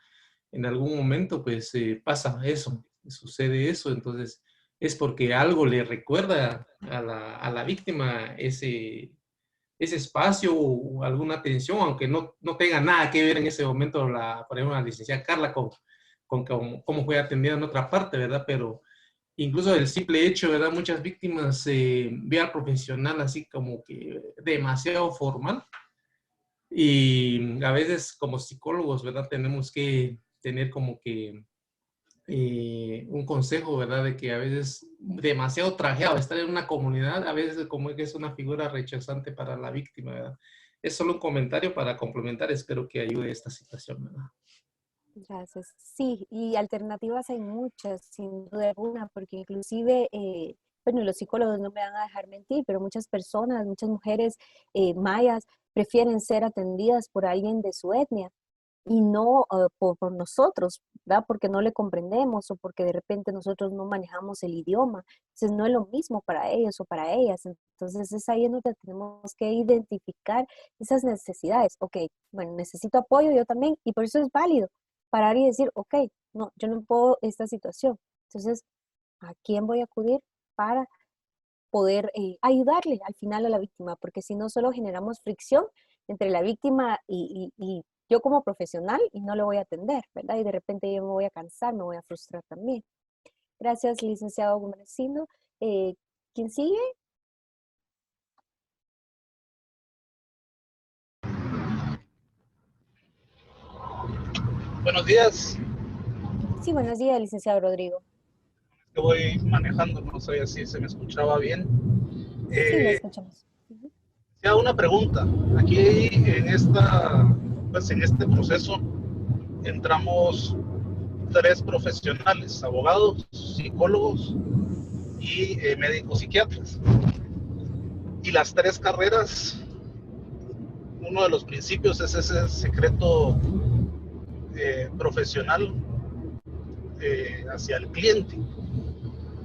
En algún momento pues pasa eso, sucede eso, entonces es porque algo le recuerda a la víctima ese espacio o alguna atención, aunque no tenga nada que ver en ese momento, por ejemplo, la licenciada Carla con cómo fue atendida en otra parte, ¿verdad? Pero incluso el simple hecho, ¿verdad? Muchas víctimas ve al profesional así como que demasiado formal y a veces como psicólogos, ¿verdad? Tenemos que tener como que un consejo, ¿verdad? De que a veces demasiado trajeado, estar en una comunidad, a veces como que es una figura rechazante para la víctima, ¿verdad? Es solo un comentario para complementar, espero que ayude esta situación, ¿verdad? Gracias. Sí, y alternativas hay muchas, sin duda alguna, porque inclusive, bueno, los psicólogos no me van a dejar mentir, pero muchas personas, muchas mujeres mayas prefieren ser atendidas por alguien de su etnia y no por nosotros, ¿verdad? Porque no le comprendemos o porque de repente nosotros no manejamos el idioma. Entonces no es lo mismo para ellos o para ellas. Entonces es ahí en donde tenemos que identificar esas necesidades. Ok, bueno, necesito apoyo yo también y por eso es válido parar y decir, ok, no, yo no puedo esta situación. Entonces, ¿a quién voy a acudir para poder ayudarle al final a la víctima? Porque si no, solo generamos fricción entre la víctima y yo como profesional y no le voy a atender, ¿verdad? Y de repente yo me voy a cansar, me voy a frustrar también. Gracias, licenciado Gumercindo. ¿Quién sigue? Buenos días, Sí, buenos días, licenciado Rodrigo. que voy manejando, no sé si se me escuchaba bien. Sí, le escuchamos. Ujú. Ya una pregunta. Aquí en este proceso entramos tres profesionales, abogados, psicólogos y médicos psiquiatras. Y las tres carreras, uno de los principios es ese secreto profesional hacia el cliente.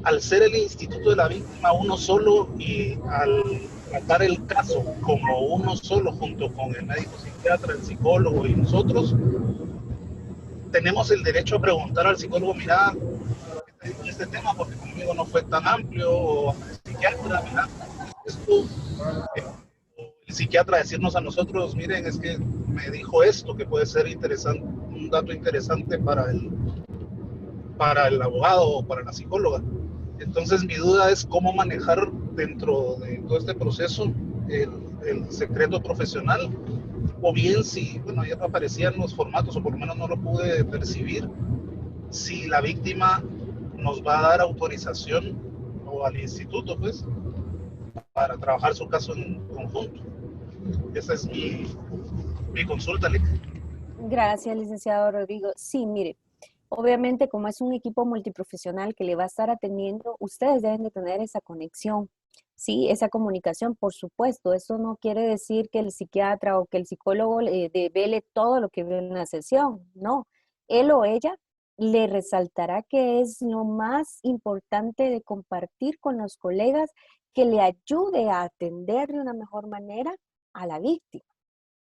Al ser el instituto de la víctima uno solo y al tratar el caso como uno solo junto con el médico psiquiatra, el psicólogo y nosotros, tenemos el derecho a preguntar al psicólogo, mira, ¿qué te digo en este tema? Porque conmigo no fue tan amplio, o al psiquiatra, mira, esto, el psiquiatra decirnos a nosotros, miren, es que me dijo esto, que puede ser interesante, un dato interesante para el abogado o para la psicóloga. Entonces mi duda es cómo manejar dentro de todo este proceso el secreto profesional, o bien si, bueno, ya no aparecían los formatos o por lo menos no lo pude percibir, si la víctima nos va a dar autorización o al instituto pues para trabajar su caso en conjunto. Esa es mi consulta. Gracias, licenciado Rodrigo. Sí, mire, obviamente como es un equipo multiprofesional que le va a estar atendiendo, ustedes deben de tener esa conexión, sí, esa comunicación, por supuesto. Eso no quiere decir que el psiquiatra o que el psicólogo le devele todo lo que ve en la sesión, no. Él o ella le resaltará que es lo más importante de compartir con los colegas que le ayude a atender de una mejor manera a la víctima,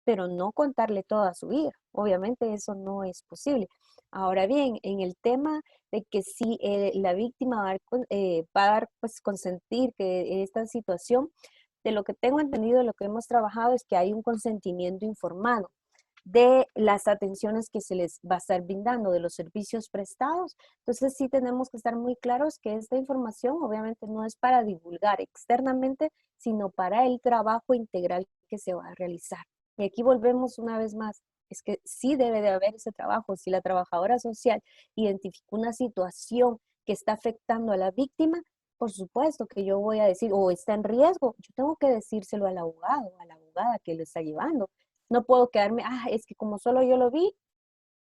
pero no contarle toda su vida. Obviamente eso no es posible. Ahora bien, en el tema de que si la víctima va a dar, pues, consentir que esta situación, de lo que tengo entendido, de lo que hemos trabajado es que hay un consentimiento informado de las atenciones que se les va a estar brindando, de los servicios prestados. Entonces sí tenemos que estar muy claros que esta información obviamente no es para divulgar externamente, sino para el trabajo integral que se va a realizar. Y aquí volvemos una vez más, es que sí debe de haber ese trabajo. Si la trabajadora social identificó una situación que está afectando a la víctima, por supuesto que yo voy a decir, o está en riesgo, yo tengo que decírselo al abogado, a la abogada que lo está llevando. No puedo quedarme, es que como solo yo lo vi.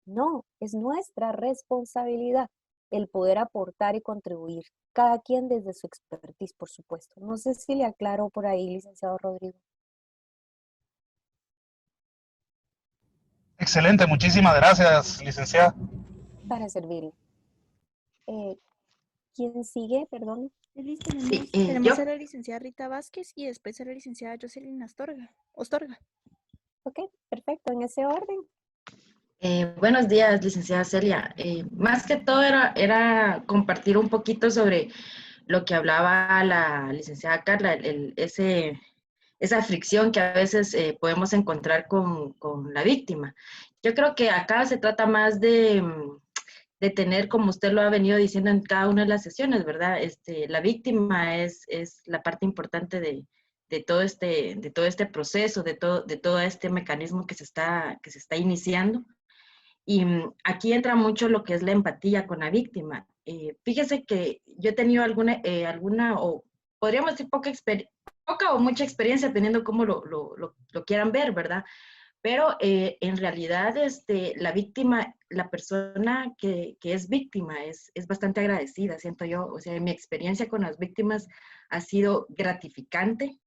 No, es nuestra responsabilidad el poder aportar y contribuir, cada quien desde su expertise, por supuesto. No sé si le aclaro por ahí, licenciado Rodrigo. Excelente, muchísimas gracias, licenciada. Para servirle. ¿Quién sigue? Perdón. Liz, Sí, tenemos yo. a la licenciada Rita Vázquez y después a la licenciada Jocelyn Ostorga. Ok, perfecto, en ese orden. Buenos días, licenciada Celia. Más que todo era compartir un poquito sobre lo que hablaba la licenciada Carla, esa fricción que a veces podemos encontrar con la víctima. Yo creo que acá se trata más de tener, como usted lo ha venido diciendo en cada una de las sesiones, ¿verdad? La víctima es la parte importante de todo este proceso, de todo este mecanismo que se está iniciando. Y aquí entra mucho lo que es la empatía con la víctima. Fíjese que yo he tenido alguna o podríamos decir poca o mucha experiencia, dependiendo cómo lo quieran ver, ¿verdad? Pero en realidad la víctima, la persona que es víctima es bastante agradecida, siento yo. O sea, mi experiencia con las víctimas ha sido gratificante,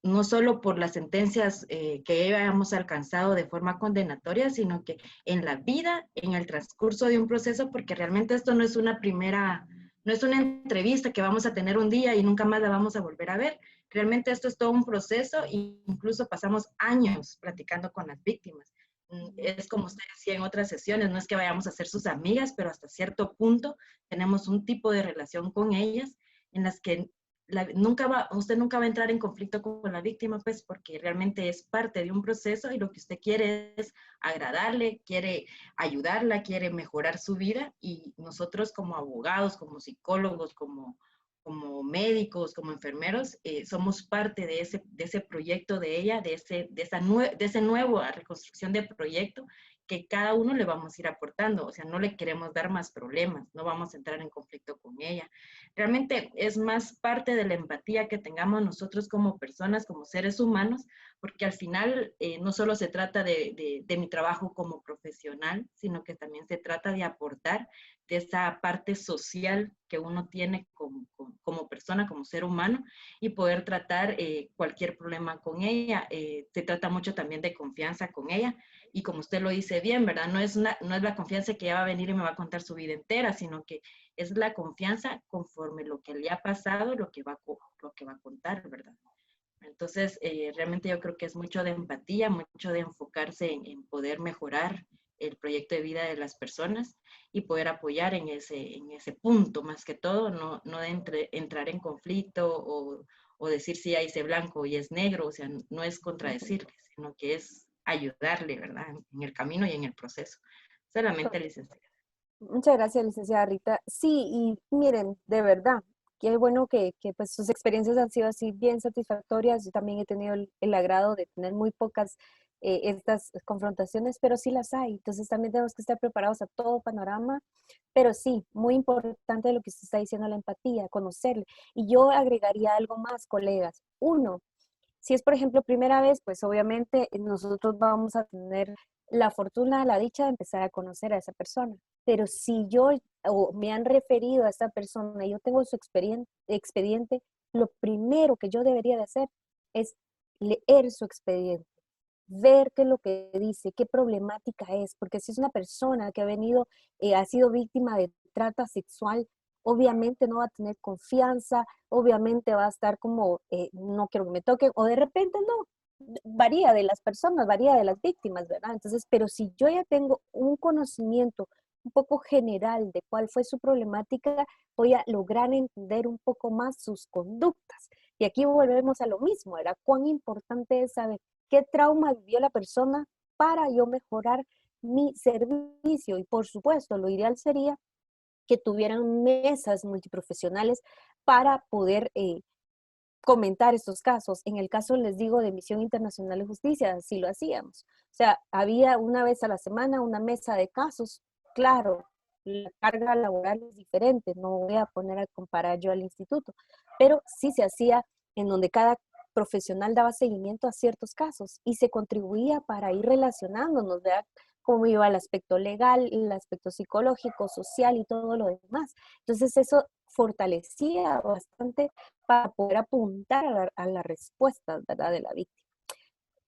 no solo por las sentencias que hemos alcanzado de forma condenatoria, sino que en la vida, en el transcurso de un proceso, porque realmente esto no es no es una entrevista que vamos a tener un día y nunca más la vamos a volver a ver. Realmente esto es todo un proceso e incluso pasamos años platicando con las víctimas. Es como usted decía en otras sesiones, no es que vayamos a ser sus amigas, pero hasta cierto punto tenemos un tipo de relación con ellas en las que usted nunca va a entrar en conflicto con la víctima, pues porque realmente es parte de un proceso y lo que usted quiere es agradarle, quiere ayudarla, quiere mejorar su vida, y nosotros como abogados, como psicólogos, como médicos, como enfermeros, somos parte de ese proyecto de ella, de ese nuevo reconstrucción de proyecto que cada uno le vamos a ir aportando. O sea, no le queremos dar más problemas, no vamos a entrar en conflicto con ella. Realmente es más parte de la empatía que tengamos nosotros como personas, como seres humanos, porque al final no solo se trata de mi trabajo como profesional, sino que también se trata de aportar de esa parte social que uno tiene como persona, como ser humano, y poder tratar cualquier problema con ella. Se trata mucho también de confianza con ella, y como usted lo dice bien, ¿verdad? No es la confianza que ella va a venir y me va a contar su vida entera, sino que es la confianza conforme lo que le ha pasado, lo que va a contar, ¿verdad? Entonces, realmente yo creo que es mucho de empatía, mucho de enfocarse en poder mejorar el proyecto de vida de las personas y poder apoyar en ese punto, más que todo, no de entrar en conflicto o decir si hay ese blanco y es negro. O sea, no es contradecirle, sino que es ayudarle, ¿verdad? En el camino y en el proceso. Solamente, licenciada. Muchas gracias, licenciada Rita. Sí, y miren, de verdad, qué bueno que pues sus experiencias han sido así bien satisfactorias. Yo también he tenido el agrado de tener muy pocas estas confrontaciones, pero sí las hay. Entonces también tenemos que estar preparados a todo panorama. Pero sí, muy importante lo que usted está diciendo, la empatía, conocerle. Y yo agregaría algo más, colegas. Uno, si es, por ejemplo, primera vez, pues obviamente nosotros vamos a tener la fortuna, la dicha de empezar a conocer a esa persona. Pero si yo o me han referido a esta persona y yo tengo su expediente, lo primero que yo debería de hacer es leer su expediente, ver qué es lo que dice, qué problemática es, porque si es una persona que ha venido, ha sido víctima de trata sexual, obviamente no va a tener confianza, obviamente va a estar como, no quiero que me toquen, o de repente no, varía de las personas, varía de las víctimas, ¿verdad? Entonces, pero si yo ya tengo un conocimiento un poco general de cuál fue su problemática, voy a lograr entender un poco más sus conductas. Y aquí volvemos a lo mismo, ¿verdad? Cuán importante es saber qué trauma vivió la persona para yo mejorar mi servicio. Y por supuesto, lo ideal sería que tuvieran mesas multiprofesionales para poder comentar estos casos. En el caso, les digo, de Misión Internacional de Justicia, así lo hacíamos. O sea, había una vez a la semana una mesa de casos. Claro, la carga laboral es diferente, no voy a poner a comparar yo al instituto, pero sí se hacía en donde cada profesional daba seguimiento a ciertos casos y se contribuía para ir relacionándonos, ¿verdad? Cómo iba el aspecto legal, el aspecto psicológico, social y todo lo demás. Entonces eso fortalecía bastante para poder apuntar a las respuestas, ¿verdad?, de la víctima.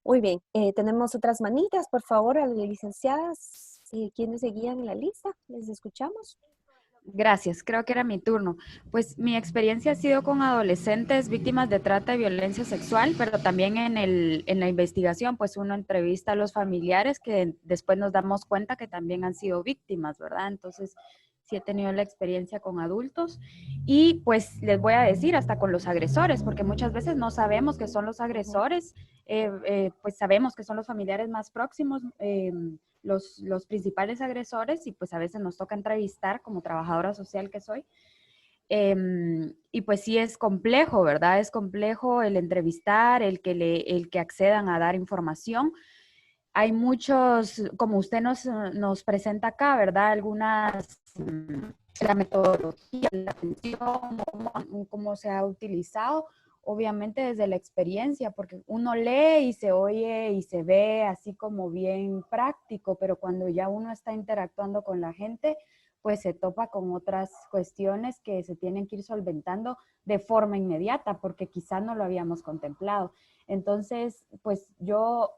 Muy bien, tenemos otras manitas, por favor, a las licenciadas. ¿Quiénes seguían en la lista? ¿Les escuchamos? Gracias, creo que era mi turno. Pues mi experiencia ha sido con adolescentes víctimas de trata y violencia sexual, pero también en la investigación, pues uno entrevista a los familiares que después nos damos cuenta que también han sido víctimas, ¿verdad? Entonces, sí he tenido la experiencia con adultos y pues les voy a decir hasta con los agresores, porque muchas veces no sabemos que son los agresores, pues sabemos que son los familiares más próximos, los principales agresores y pues a veces nos toca entrevistar como trabajadora social que soy. Y pues sí es complejo, ¿verdad? Es complejo el entrevistar, el que accedan a dar información. Hay muchos, como usted nos presenta acá, ¿verdad? Algunas, la metodología, la atención, cómo se ha utilizado, obviamente desde la experiencia, porque uno lee y se oye y se ve así como bien práctico, pero cuando ya uno está interactuando con la gente, pues se topa con otras cuestiones que se tienen que ir solventando de forma inmediata, porque quizás no lo habíamos contemplado. Entonces, pues yo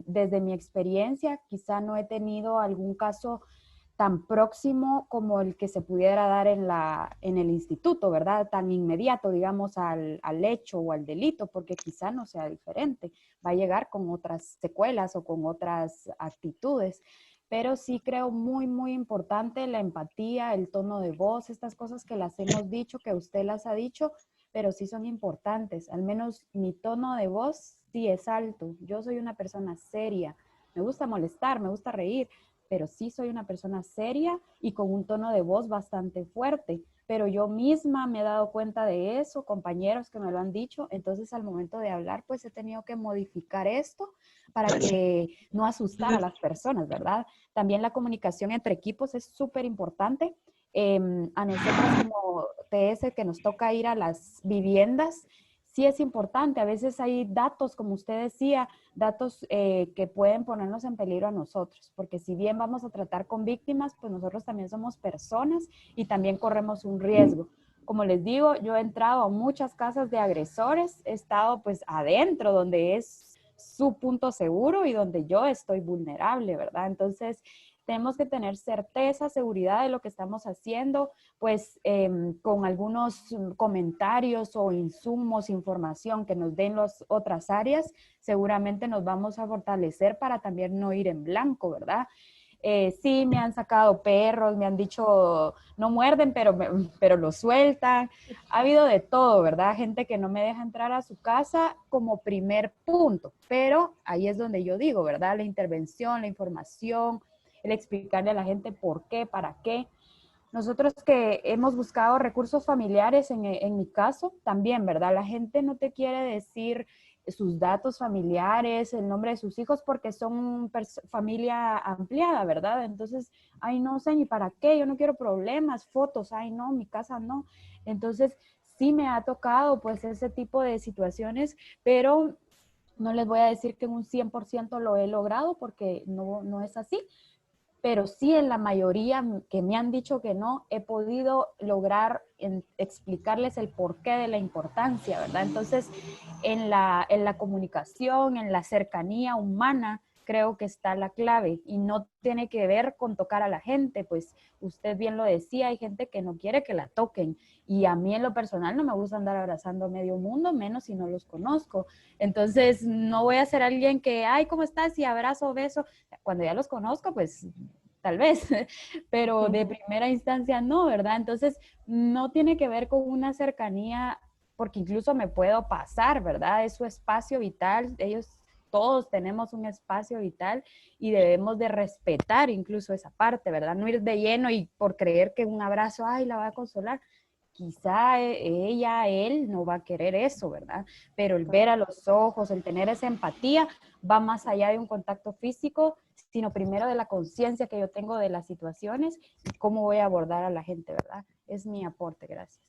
desde mi experiencia quizá no he tenido algún caso tan próximo como el que se pudiera dar en el instituto, ¿verdad? Tan inmediato, digamos, al hecho o al delito, porque quizá no sea diferente. Va a llegar con otras secuelas o con otras actitudes. Pero sí creo muy, muy importante la empatía, el tono de voz, estas cosas que las hemos dicho, que usted las ha dicho, pero sí son importantes. Al menos mi tono de voz sí es alto. Yo soy una persona seria. Me gusta molestar, me gusta reír, pero sí soy una persona seria y con un tono de voz bastante fuerte. Pero yo misma me he dado cuenta de eso, compañeros que me lo han dicho. Entonces, al momento de hablar, pues he tenido que modificar esto para que no asustar a las personas, ¿verdad? También la comunicación entre equipos es súper importante. A nosotros como TS que nos toca ir a las viviendas, sí es importante. A veces hay datos, como usted decía, datos que pueden ponernos en peligro a nosotros, porque si bien vamos a tratar con víctimas, pues nosotros también somos personas y también corremos un riesgo. Como les digo, yo he entrado a muchas casas de agresores, he estado pues adentro donde es su punto seguro y donde yo estoy vulnerable, ¿verdad? Entonces, tenemos que tener certeza, seguridad de lo que estamos haciendo, pues con algunos comentarios o insumos, información que nos den las otras áreas, seguramente nos vamos a fortalecer para también no ir en blanco, ¿verdad? Sí, me han sacado perros, me han dicho, no muerden, pero lo sueltan. Ha habido de todo, ¿verdad? Gente que no me deja entrar a su casa como primer punto, pero ahí es donde yo digo, ¿verdad? La intervención, la información, el explicarle a la gente por qué, para qué. Nosotros que hemos buscado recursos familiares, en mi caso, también, ¿verdad? La gente no te quiere decir sus datos familiares, el nombre de sus hijos, porque son familia ampliada, ¿verdad? Entonces, ay, no sé ni para qué, yo no quiero problemas, fotos, ay, no, mi casa no. Entonces, sí me ha tocado, pues, ese tipo de situaciones, pero no les voy a decir que en un 100% lo he logrado, porque no es así, pero sí en la mayoría que me han dicho que no, he podido lograr explicarles el porqué de la importancia, ¿verdad? Entonces, en la comunicación, en la cercanía humana, creo que está la clave y no tiene que ver con tocar a la gente, pues usted bien lo decía, hay gente que no quiere que la toquen y a mí en lo personal no me gusta andar abrazando a medio mundo, menos si no los conozco. Entonces no voy a ser alguien que, ay, ¿cómo estás? Y abrazo, beso. Cuando ya los conozco, pues tal vez, pero de primera instancia no, ¿verdad? Entonces no tiene que ver con una cercanía, porque incluso me puedo pasar, ¿verdad? Es su espacio vital, ellos todos tenemos un espacio vital y debemos de respetar incluso esa parte, ¿verdad? No ir de lleno y por creer que un abrazo, ay, la va a consolar. Quizá ella, él no va a querer eso, ¿verdad? Pero el ver a los ojos, el tener esa empatía, va más allá de un contacto físico, sino primero de la conciencia que yo tengo de las situaciones y cómo voy a abordar a la gente, ¿verdad? Es mi aporte, gracias.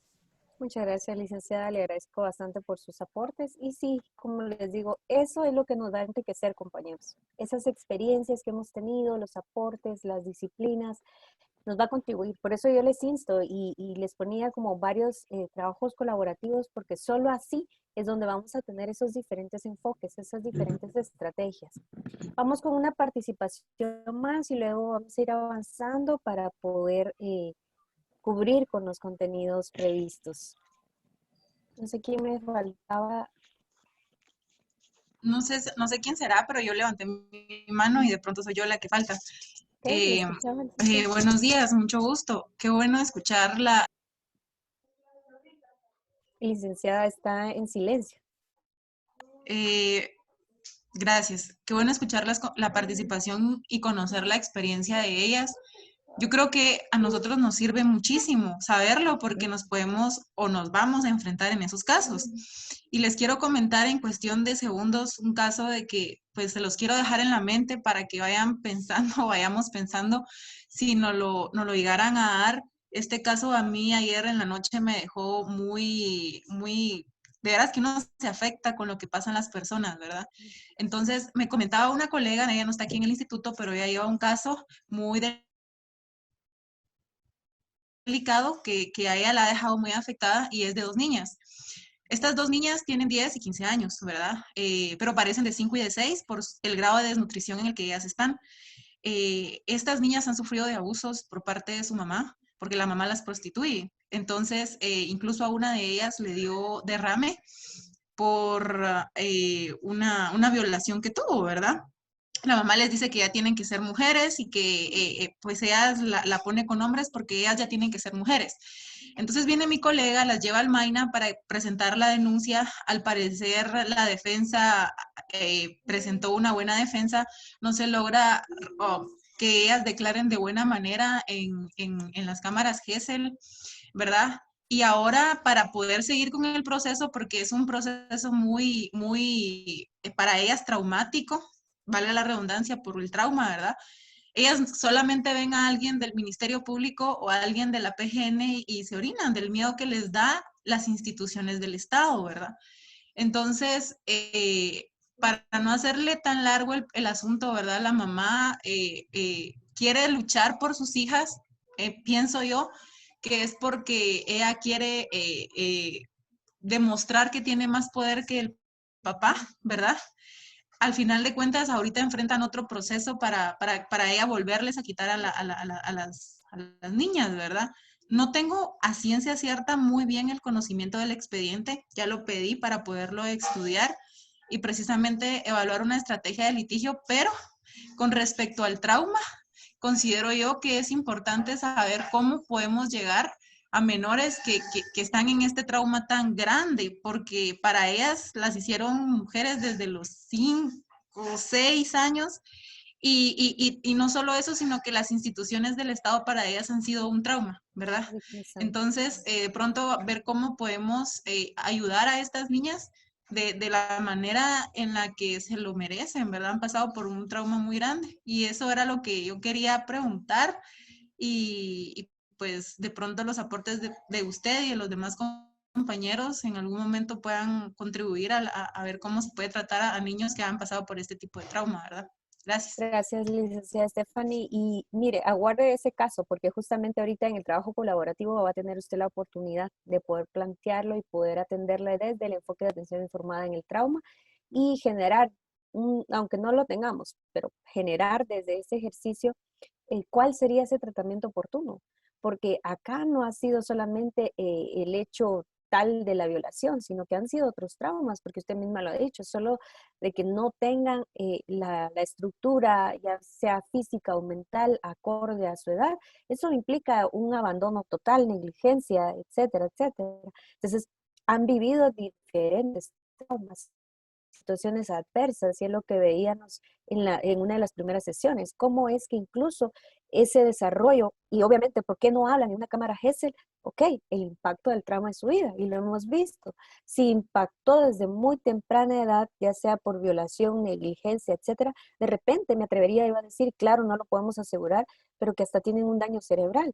Muchas gracias, licenciada. Le agradezco bastante por sus aportes. Y sí, como les digo, eso es lo que nos va a enriquecer, compañeros. Esas experiencias que hemos tenido, los aportes, las disciplinas, nos va a contribuir. Por eso yo les insto y les ponía como varios trabajos colaborativos, porque solo así es donde vamos a tener esos diferentes enfoques, esas diferentes estrategias. Vamos con una participación más y luego vamos a ir avanzando para poder cubrir con los contenidos previstos. No sé quién me faltaba. No sé quién será, pero yo levanté mi mano y de pronto soy yo la que falta. Okay, Buenos días, mucho gusto. Qué bueno escuchar la... Licenciada está en silencio. Gracias. Qué bueno escuchar la participación y conocer la experiencia de ellas. Yo creo que a nosotros nos sirve muchísimo saberlo porque nos podemos o nos vamos a enfrentar en esos casos. Y les quiero comentar en cuestión de segundos un caso de que pues se los quiero dejar en la mente para que vayan pensando, vayamos pensando si no lo llegaran a dar. Este caso a mí ayer en la noche me dejó muy, muy, de veras que uno se afecta con lo que pasan las personas, ¿verdad? Entonces me comentaba una colega, ella no está aquí en el instituto, pero ella lleva un caso muy delicado que a ella la ha dejado muy afectada y es de 2 niñas. Estas 2 niñas tienen 10 y 15 años, ¿verdad? Pero parecen de 5 y de 6 por el grado de desnutrición en el que ellas están. Estas niñas han sufrido de abusos por parte de su mamá, porque la mamá las prostituye. Entonces, incluso a una de ellas le dio derrame por una violación que tuvo, ¿verdad? La mamá les dice que ya tienen que ser mujeres y que pues ella la pone con hombres porque ellas ya tienen que ser mujeres. Entonces viene mi colega, las lleva al MAINA para presentar la denuncia. Al parecer la defensa presentó una buena defensa, no se logra que ellas declaren de buena manera en las cámaras GESEL, ¿verdad? Y ahora para poder seguir con el proceso, porque es un proceso muy, muy, para ellas traumático, vale la redundancia, por el trauma, ¿verdad? Ellas solamente ven a alguien del Ministerio Público o a alguien de la PGN y se orinan del miedo que les da las instituciones del Estado, ¿verdad? Entonces, para no hacerle tan largo el asunto, ¿verdad? La mamá quiere luchar por sus hijas, pienso yo, que es porque ella quiere demostrar que tiene más poder que el papá, ¿verdad? Al final de cuentas, ahorita enfrentan otro proceso para ella volverles a quitar a las niñas, ¿verdad? No tengo a ciencia cierta muy bien el conocimiento del expediente, ya lo pedí para poderlo estudiar y precisamente evaluar una estrategia de litigio, pero con respecto al trauma, considero yo que es importante saber cómo podemos llegar a menores que están en este trauma tan grande, porque para ellas las hicieron mujeres desde los 5 o 6 años, y no solo eso, sino que las instituciones del Estado para ellas han sido un trauma, ¿verdad? Entonces, pronto ver cómo podemos ayudar a estas niñas de la manera en la que se lo merecen, ¿verdad? Han pasado por un trauma muy grande y eso era lo que yo quería preguntar y pues de pronto los aportes de usted y de los demás compañeros en algún momento puedan contribuir a ver cómo se puede tratar a niños que han pasado por este tipo de trauma, ¿verdad? Gracias. Gracias, licenciada Stephanie. Y mire, aguarde ese caso, porque justamente ahorita en el trabajo colaborativo va a tener usted la oportunidad de poder plantearlo y poder atenderle desde el enfoque de atención informada en el trauma y generar aunque no lo tengamos, pero generar desde ese ejercicio cuál sería ese tratamiento oportuno. Porque acá no ha sido solamente el hecho tal de la violación, sino que han sido otros traumas, porque usted misma lo ha dicho, solo de que no tengan la estructura, ya sea física o mental, acorde a su edad, eso implica un abandono total, negligencia, etcétera, etcétera. Entonces, han vivido diferentes traumas, situaciones adversas, y es lo que veíamos en una de las primeras sesiones, cómo es que incluso ese desarrollo, y obviamente, ¿por qué no hablan en una cámara GESEL? Ok, el impacto del trauma en su vida, y lo hemos visto. Si impactó desde muy temprana edad, ya sea por violación, negligencia, etcétera, de repente me atrevería a decir, claro, no lo podemos asegurar, pero que hasta tienen un daño cerebral,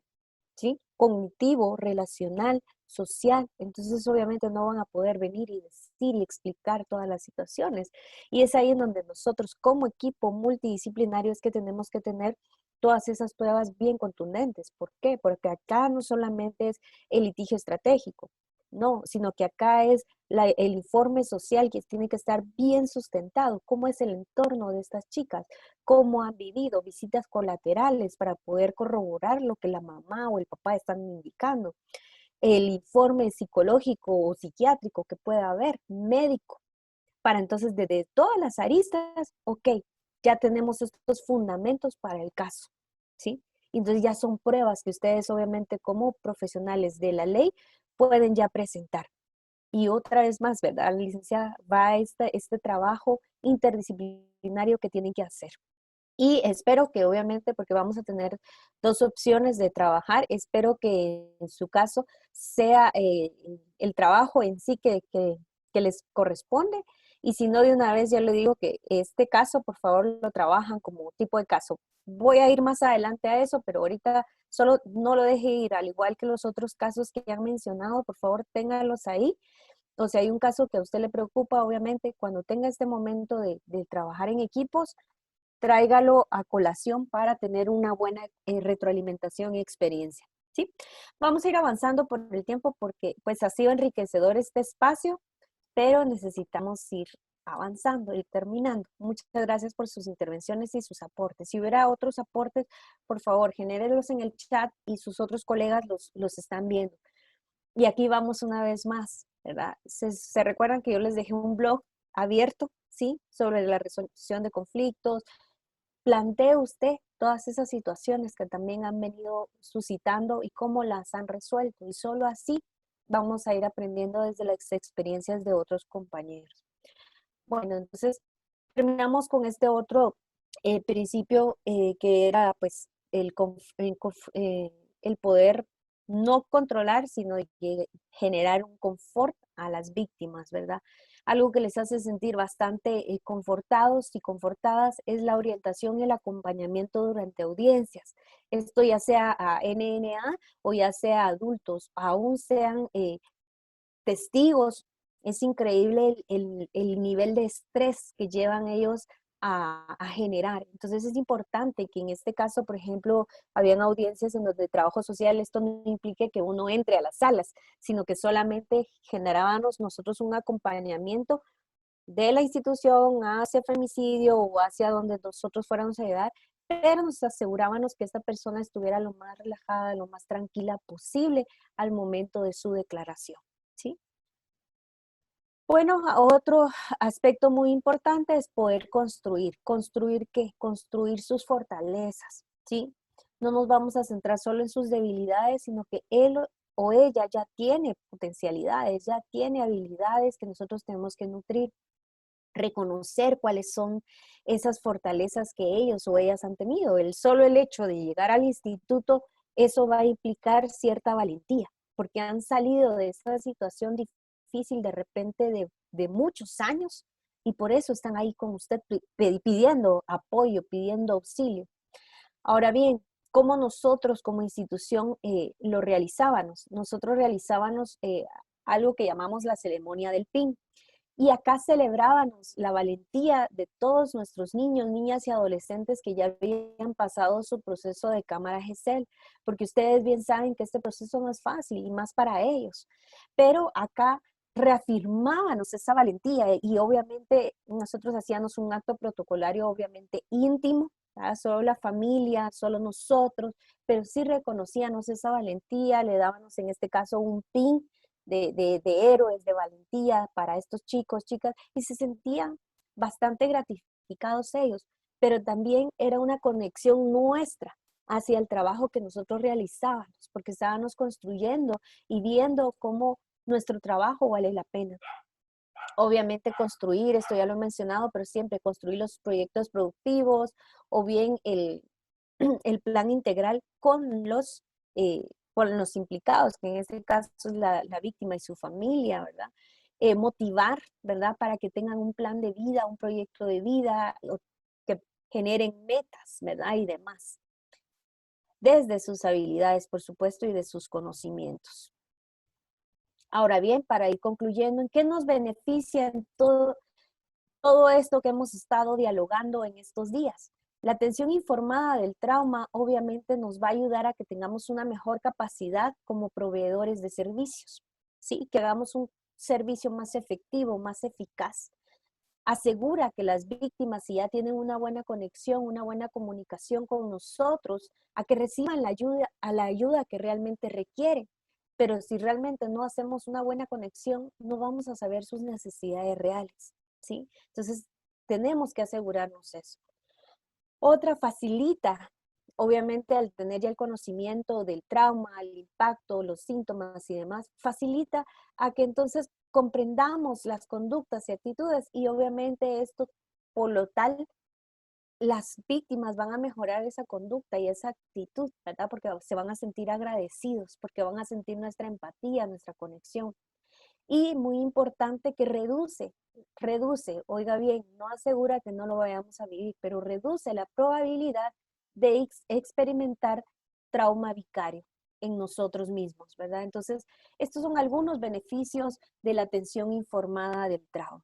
¿sí? Cognitivo, relacional, social. Entonces, obviamente no van a poder venir y decir y explicar todas las situaciones. Y es ahí en donde nosotros como equipo multidisciplinario es que tenemos que tener todas esas pruebas bien contundentes. ¿Por qué? Porque acá no solamente es el litigio estratégico, no, sino que acá es el informe social que tiene que estar bien sustentado. ¿Cómo es el entorno de estas chicas? ¿Cómo han vivido? Visitas colaterales para poder corroborar lo que la mamá o el papá están indicando. El informe psicológico o psiquiátrico que pueda haber, médico, para entonces desde todas las aristas, ok, ya tenemos estos fundamentos para el caso, ¿sí? Entonces ya son pruebas que ustedes obviamente como profesionales de la ley pueden ya presentar. Y otra vez más, ¿verdad, licenciada? Va este trabajo interdisciplinario que tienen que hacer. Y espero que obviamente, porque vamos a tener dos opciones de trabajar, espero que en su caso sea el trabajo en sí que les corresponde. Y si no, de una vez ya le digo que este caso, por favor, lo trabajan como tipo de caso. Voy a ir más adelante a eso, pero ahorita solo no lo deje ir, al igual que los otros casos que ya han mencionado, por favor, ténganlos ahí. O sea, hay un caso que a usted le preocupa, obviamente, cuando tenga este momento de trabajar en equipos, tráigalo a colación para tener una buena retroalimentación y experiencia, ¿sí? Vamos a ir avanzando por el tiempo porque pues ha sido enriquecedor este espacio, pero necesitamos ir avanzando, ir terminando. Muchas gracias por sus intervenciones y sus aportes. Si hubiera otros aportes, por favor, genérenlos en el chat y sus otros colegas los están viendo. Y aquí vamos una vez más, ¿verdad? Se recuerdan que yo les dejé un blog abierto, ¿sí? Sobre la resolución de conflictos. Plantee usted todas esas situaciones que también han venido suscitando y cómo las han resuelto. Y solo así vamos a ir aprendiendo desde las experiencias de otros compañeros. Bueno, entonces terminamos con este otro principio que era pues el poder no controlar, sino generar un confort a las víctimas, ¿verdad? Algo que les hace sentir bastante confortados y confortadas es la orientación y el acompañamiento durante audiencias. Esto ya sea a NNA o ya sea adultos, aún sean testigos. Es increíble el nivel de estrés que llevan ellos a generar. Entonces es importante que en este caso, por ejemplo, habían audiencias en donde trabajo social, esto no implique que uno entre a las salas, sino que solamente generábamos nosotros un acompañamiento de la institución hacia femicidio o hacia donde nosotros fuéramos a llegar, pero nos asegurábamos que esta persona estuviera lo más relajada, lo más tranquila posible al momento de su declaración, ¿sí? Bueno, otro aspecto muy importante es poder construir. ¿Construir qué? Construir sus fortalezas, ¿sí? No nos vamos a centrar solo en sus debilidades, sino que él o ella ya tiene potencialidades, ya tiene habilidades que nosotros tenemos que nutrir, reconocer cuáles son esas fortalezas que ellos o ellas han tenido. El hecho de llegar al instituto, eso va a implicar cierta valentía, porque han salido de esa situación difícil de repente de muchos años y por eso están ahí con usted pidiendo apoyo, pidiendo auxilio. Ahora bien, ¿cómo nosotros como institución lo realizábamos? Nosotros realizábamos algo que llamamos la ceremonia del PIN. Y acá celebrábamos la valentía de todos nuestros niños, niñas y adolescentes que ya habían pasado su proceso de cámara GESEL, porque ustedes bien saben que este proceso no es fácil y más para ellos. Pero acá reafirmábamos esa valentía y obviamente nosotros hacíamos un acto protocolario obviamente íntimo, ¿verdad? Solo la familia, solo nosotros, pero sí reconocíamos esa valentía, le dábamos en este caso un pin de héroes de valentía para estos chicos, chicas, y se sentían bastante gratificados ellos, pero también era una conexión nuestra hacia el trabajo que nosotros realizábamos, porque estábamos construyendo y viendo cómo nuestro trabajo vale la pena. Obviamente construir, esto ya lo he mencionado, pero siempre construir los proyectos productivos o bien el plan integral con los implicados, que en este caso es la víctima y su familia, ¿verdad? Motivar, ¿verdad? Para que tengan un plan de vida, un proyecto de vida, que generen metas, ¿verdad? Y demás. Desde sus habilidades, por supuesto, y de sus conocimientos. Ahora bien, para ir concluyendo, ¿en qué nos beneficia todo esto que hemos estado dialogando en estos días? La atención informada del trauma obviamente nos va a ayudar a que tengamos una mejor capacidad como proveedores de servicios, ¿sí? Que hagamos un servicio más efectivo, más eficaz. Asegura que las víctimas, si ya tienen una buena conexión, una buena comunicación con nosotros, a que reciban la ayuda que realmente requieren. Pero si realmente no hacemos una buena conexión, no vamos a saber sus necesidades reales, ¿sí? Entonces, tenemos que asegurarnos eso. Otra, facilita, obviamente al tener ya el conocimiento del trauma, el impacto, los síntomas y demás, facilita a que entonces comprendamos las conductas y actitudes y obviamente esto, por lo tal, las víctimas van a mejorar esa conducta y esa actitud, ¿verdad? Porque se van a sentir agradecidos, porque van a sentir nuestra empatía, nuestra conexión. Y muy importante que reduce, oiga bien, no asegura que no lo vayamos a vivir, pero reduce la probabilidad de experimentar trauma vicario en nosotros mismos, ¿verdad? Entonces, estos son algunos beneficios de la atención informada del trauma.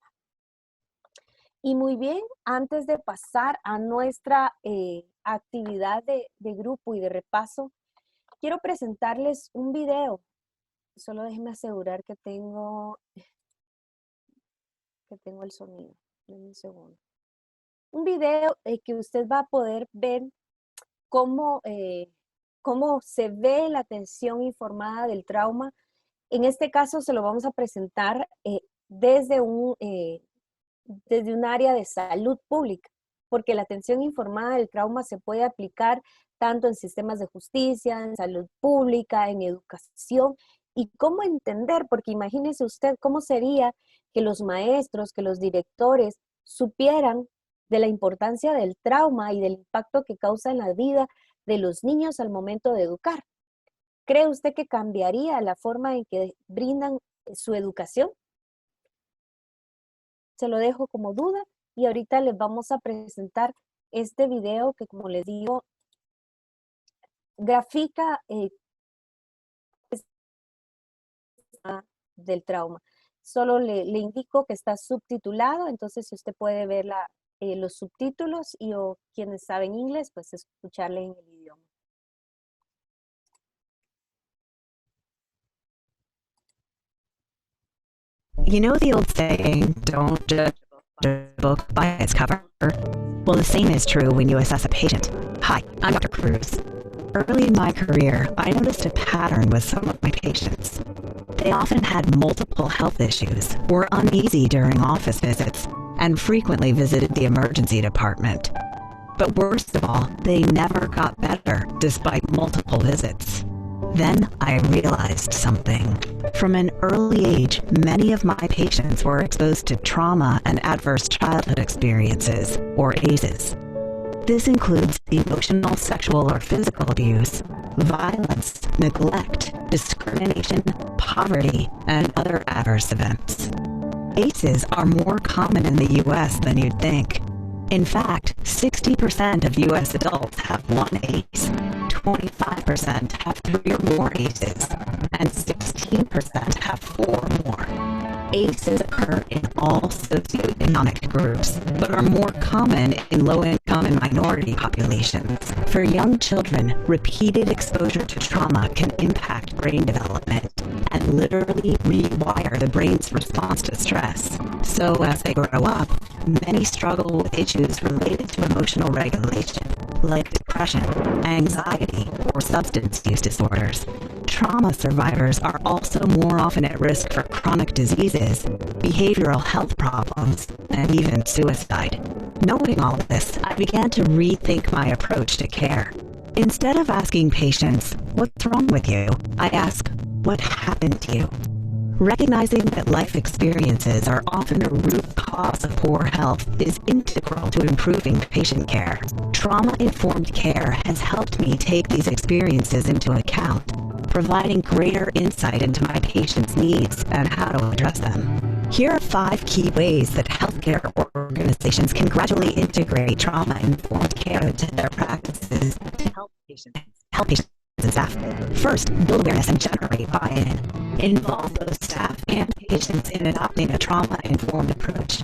Y muy bien, antes de pasar a nuestra actividad de grupo y de repaso, quiero presentarles un video. Solo déjenme asegurar que tengo el sonido. Denme un segundo. Un video que usted va a poder ver cómo se ve la atención informada del trauma. En este caso se lo vamos a presentar desde un área de salud pública, porque la atención informada del trauma se puede aplicar tanto en sistemas de justicia, en salud pública, en educación. ¿Y cómo entender? Porque imagínese usted cómo sería que los maestros, que los directores supieran de la importancia del trauma y del impacto que causa en la vida de los niños al momento de educar. ¿Cree usted que cambiaría la forma en que brindan su educación? Se lo dejo como duda y ahorita les vamos a presentar este video que, como les digo, grafica del trauma. Solo le indico que está subtitulado, entonces si usted puede ver los subtítulos o quienes saben inglés, pues escucharle en el idioma. You know the old saying, don't judge a book by its cover? Well, the same is true when you assess a patient. Hi, I'm Dr. Cruz. Early in my career, I noticed a pattern with some of my patients. They often had multiple health issues, were uneasy during office visits, and frequently visited the emergency department. But worst of all, they never got better despite multiple visits. Then I realized something. From an early age, many of my patients were exposed to trauma and adverse childhood experiences, or ACEs. This includes emotional, sexual, or physical abuse, violence, neglect, discrimination, poverty, and other adverse events. ACEs are more common in the U.S. than you'd think. In fact, 60% of U.S. adults have one ACE, 25% have 3 or more ACEs, and 16% have 4 or more. ACEs occur in all socioeconomic groups, but are more common in low-income and minority populations. For young children, repeated exposure to trauma can impact brain development, and literally rewire the brain's response to stress. So as they grow up, many struggle with issues related to emotional regulation, like depression, anxiety, or substance use disorders. Trauma survivors are also more often at risk for chronic diseases, behavioral health problems, and even suicide. Knowing all this, I began to rethink my approach to care. Instead of asking patients, "What's wrong with you?" I ask, "What happened to you?" Recognizing that life experiences are often a root cause of poor health is integral to improving patient care. Trauma-informed care has helped me take these experiences into account, providing greater insight into my patients' needs and how to address them. Here are 5 key ways that healthcare organizations can gradually integrate trauma-informed care into their practices to help patients and staff. First, build awareness and generate buy-in. Involve those staff and patients in adopting a trauma-informed approach.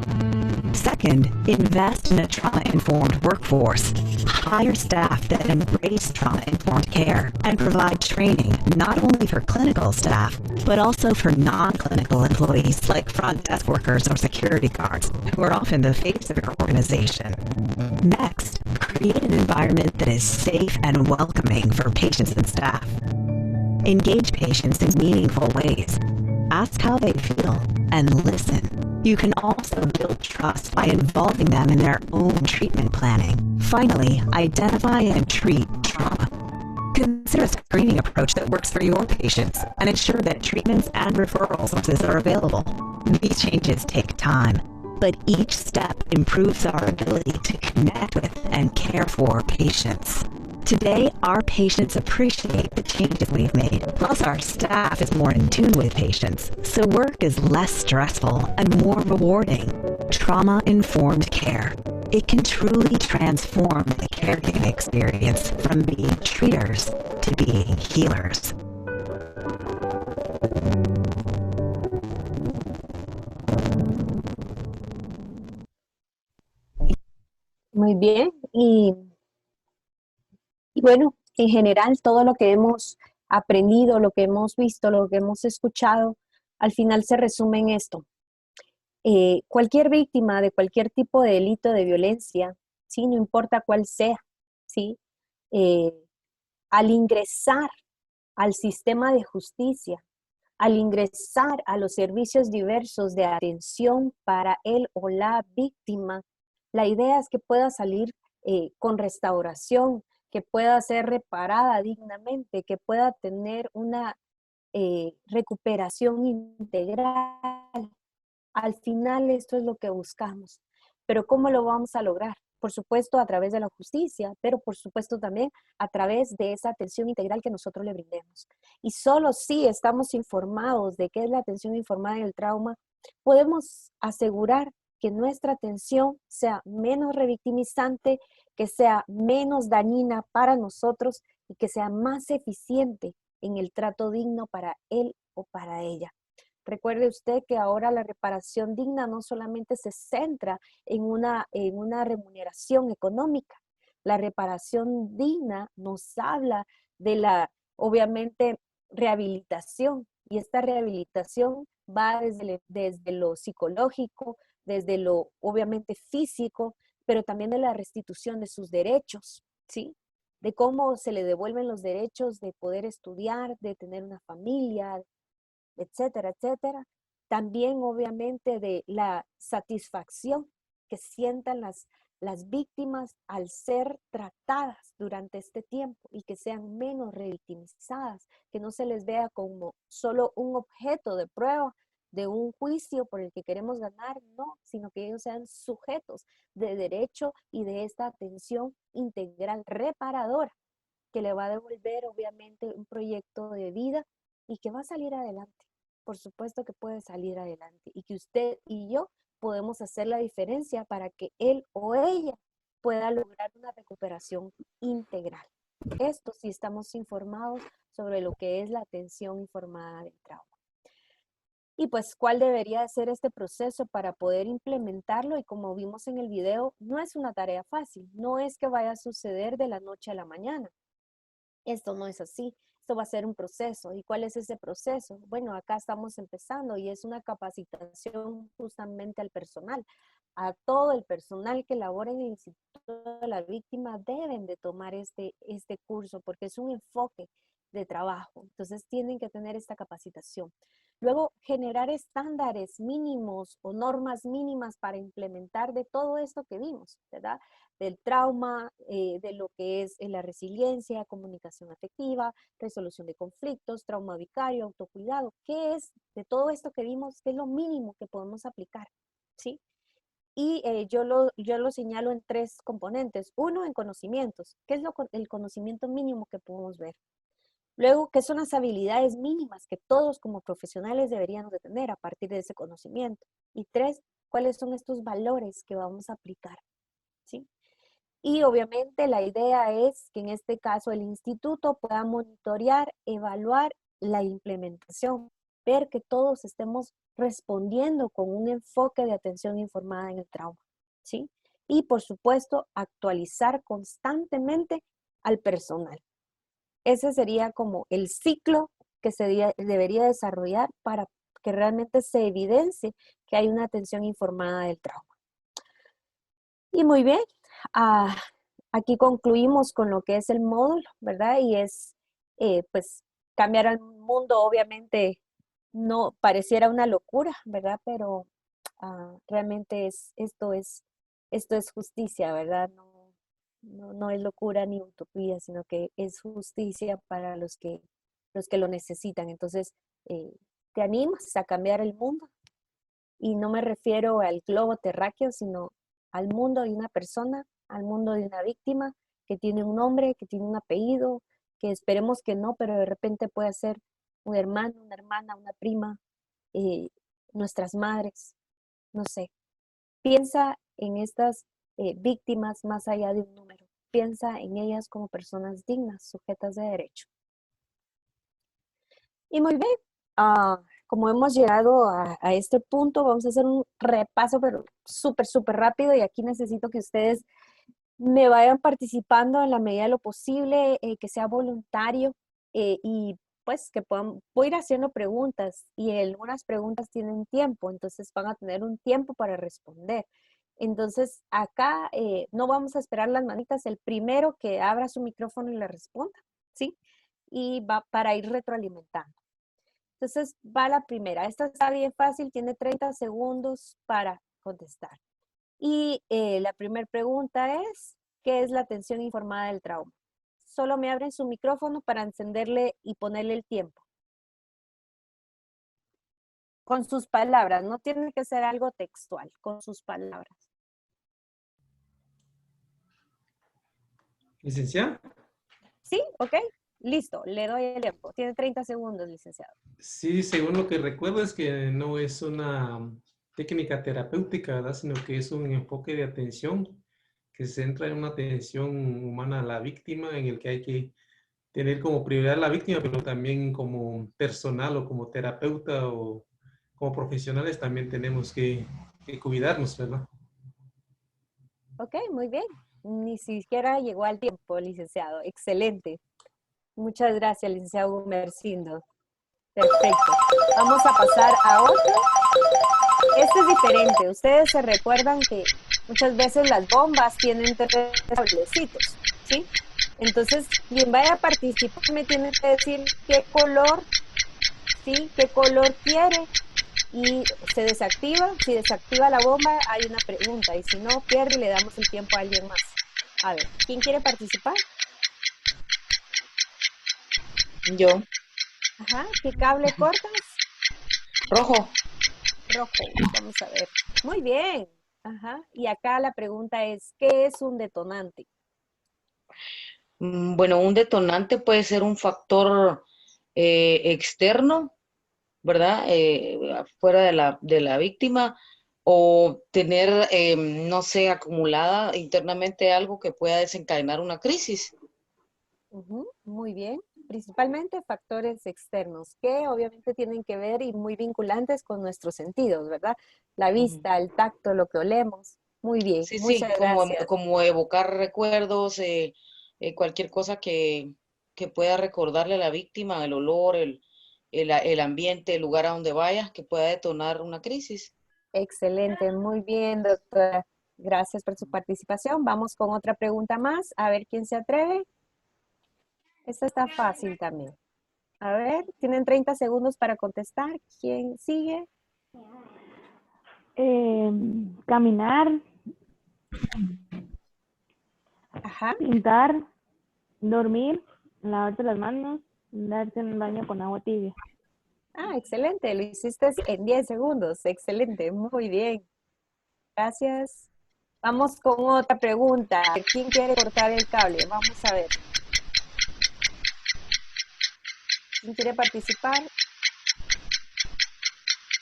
Second, invest in a trauma-informed workforce. Hire staff that embrace trauma-informed care and provide training not only for clinical staff, but also for non-clinical employees like front desk workers or security guards, who are often the face of your organization. Next, create an environment that is safe and welcoming for patients and staff. Engage patients in meaningful ways. Ask how they feel and listen. You can also build trust by involving them in their own treatment planning. Finally, identify and treat trauma. Consider a screening approach that works for your patients and ensure that treatments and referral sources are available. These changes take time, but each step improves our ability to connect with and care for patients. Today, our patients appreciate the changes we've made, plus our staff is more in tune with patients, so work is less stressful and more rewarding. Trauma-informed care. It can truly transform the caregiving experience from being treaters to being healers. Muy bien, y bueno, en general todo lo que hemos aprendido, lo que hemos visto, lo que hemos escuchado, al final se resume en esto. Cualquier víctima de cualquier tipo de delito de violencia, ¿sí? No importa cuál sea, ¿sí? Al ingresar al sistema de justicia, al ingresar a los servicios diversos de atención para él o la víctima, la idea es que pueda salir con restauración, que pueda ser reparada dignamente, que pueda tener una recuperación integral. Al final esto es lo que buscamos. Pero ¿cómo lo vamos a lograr? Por supuesto a través de la justicia, pero por supuesto también a través de esa atención integral que nosotros le brindemos. Y solo si estamos informados de qué es la atención informada en el trauma, podemos asegurar que nuestra atención sea menos revictimizante, que sea menos dañina para nosotros y que sea más eficiente en el trato digno para él o para ella. Recuerde usted que ahora la reparación digna no solamente se centra en una remuneración económica. La reparación digna nos habla de la, obviamente, rehabilitación. Y esta rehabilitación va desde lo psicológico, desde lo, obviamente, físico, pero también de la restitución de sus derechos, ¿sí? De cómo se le devuelven los derechos de poder estudiar, de tener una familia, etcétera, etcétera. También, obviamente, de la satisfacción que sientan las víctimas al ser tratadas durante este tiempo y que sean menos revictimizadas, que no se les vea como solo un objeto de prueba de un juicio por el que queremos ganar, no, sino que ellos sean sujetos de derecho y de esta atención integral reparadora que le va a devolver, obviamente, un proyecto de vida y que va a salir adelante. Por supuesto que puede salir adelante y que usted y yo podemos hacer la diferencia para que él o ella pueda lograr una recuperación integral. Esto sí estamos informados sobre lo que es la atención informada del trauma. Y pues, ¿cuál debería de ser este proceso para poder implementarlo? Y como vimos en el video, no es una tarea fácil. No es que vaya a suceder de la noche a la mañana. Esto no es así. Esto va a ser un proceso. ¿Y cuál es ese proceso? Bueno, acá estamos empezando y es una capacitación justamente al personal. A todo el personal que labora en el Instituto de la Víctima deben de tomar este curso porque es un enfoque de trabajo. Entonces tienen que tener esta capacitación. Luego, generar estándares mínimos o normas mínimas para implementar de todo esto que vimos, ¿verdad? Del trauma, de lo que es la resiliencia, comunicación afectiva, resolución de conflictos, trauma vicario, autocuidado. ¿Qué es de todo esto que vimos? ¿Qué es lo mínimo que podemos aplicar? ¿Sí? Y yo lo señalo en 3 componentes. Uno, en conocimientos. ¿Qué es el conocimiento mínimo que podemos ver? Luego, ¿qué son las habilidades mínimas que todos como profesionales deberíamos de tener a partir de ese conocimiento? Y 3, ¿cuáles son estos valores que vamos a aplicar? ¿Sí? Y obviamente la idea es que en este caso el instituto pueda monitorear, evaluar la implementación, ver que todos estemos respondiendo con un enfoque de atención informada en el trauma, ¿sí? Y por supuesto, actualizar constantemente al personal. Ese sería como el ciclo que se debería desarrollar para que realmente se evidencie que hay una atención informada del trauma. Y muy bien, aquí concluimos con lo que es el módulo, ¿verdad? Y es, pues, cambiar al mundo, obviamente, no pareciera una locura, ¿verdad? Pero realmente esto es justicia, ¿verdad? No es locura ni utopía, sino que es justicia para los que lo necesitan. Entonces, te animas a cambiar el mundo. Y no me refiero al globo terráqueo, sino al mundo de una persona, al mundo de una víctima que tiene un nombre, que tiene un apellido, que esperemos que no, pero de repente puede ser un hermano, una hermana, una prima, nuestras madres, no sé. Piensa en estas víctimas más allá de un número. Piensa en ellas como personas dignas, sujetas de derecho. Y muy bien, como hemos llegado a este punto, vamos a hacer un repaso, pero súper rápido, y aquí necesito que ustedes me vayan participando en la medida de lo posible, que sea voluntario, y pues que voy a ir haciendo preguntas, y algunas preguntas tienen tiempo, entonces van a tener un tiempo para responder. Entonces acá no vamos a esperar las manitas, el primero que abra su micrófono y le responda, ¿sí? Y va para ir retroalimentando. Entonces va la primera. Esta está bien fácil, tiene 30 segundos para contestar. Y la primera pregunta es, ¿qué es la atención informada del trauma? Solo me abren su micrófono para encenderle y ponerle el tiempo. Con sus palabras, no tiene que ser algo textual, con sus palabras. ¿Licenciada? ¿Sí? ¿Ok? Listo, le doy el tiempo. Tiene 30 segundos, licenciado. Sí, según lo que recuerdo es que no es una técnica terapéutica, ¿verdad? Sino que es un enfoque de atención que se centra en una atención humana a la víctima, en el que hay que tener como prioridad a la víctima, pero también como personal o como terapeuta o como profesionales también tenemos que cuidarnos, ¿verdad? Ok, muy bien. Ni siquiera llegó al tiempo, licenciado. Excelente. Muchas gracias, licenciado Gumersindo. Perfecto. Vamos a pasar a otro. Este es diferente. Ustedes se recuerdan que muchas veces las bombas tienen 3 cablecitos, ¿sí? Entonces, quien vaya a participar me tiene que decir qué color, ¿sí? ¿Qué color quiere? Y se desactiva. Si desactiva la bomba, hay una pregunta. Y si no, pierde y le damos el tiempo a alguien más. A ver, ¿quién quiere participar? Yo. Ajá, ¿qué cable cortas? Rojo. Rojo, vamos a ver. Muy bien. Ajá, y acá la pregunta es, ¿qué es un detonante? Bueno, un detonante puede ser un factor externo, ¿verdad? Fuera de la víctima, o tener, no sé, acumulada internamente algo que pueda desencadenar una crisis. Muy bien. Principalmente factores externos que obviamente tienen que ver y muy vinculantes con nuestros sentidos, ¿verdad? La vista, el tacto, lo que olemos. Muy bien, Sí, muchas gracias. como evocar recuerdos, cualquier cosa que pueda recordarle a la víctima el olor, el ambiente, el lugar a donde vaya, que pueda detonar una crisis. Excelente, muy bien, doctora. Gracias por su participación. Vamos con otra pregunta más. A ver quién se atreve. Esta está fácil también. A ver, tienen 30 segundos para contestar. ¿Quién sigue? Caminar, Ajá. pintar, dormir, lavarte las manos, darte un baño con agua tibia. Ah, excelente. Lo hiciste en 10 segundos. Excelente, muy bien. Gracias. Vamos con otra pregunta. ¿Quién quiere cortar el cable? Vamos a ver. ¿Quién quiere participar?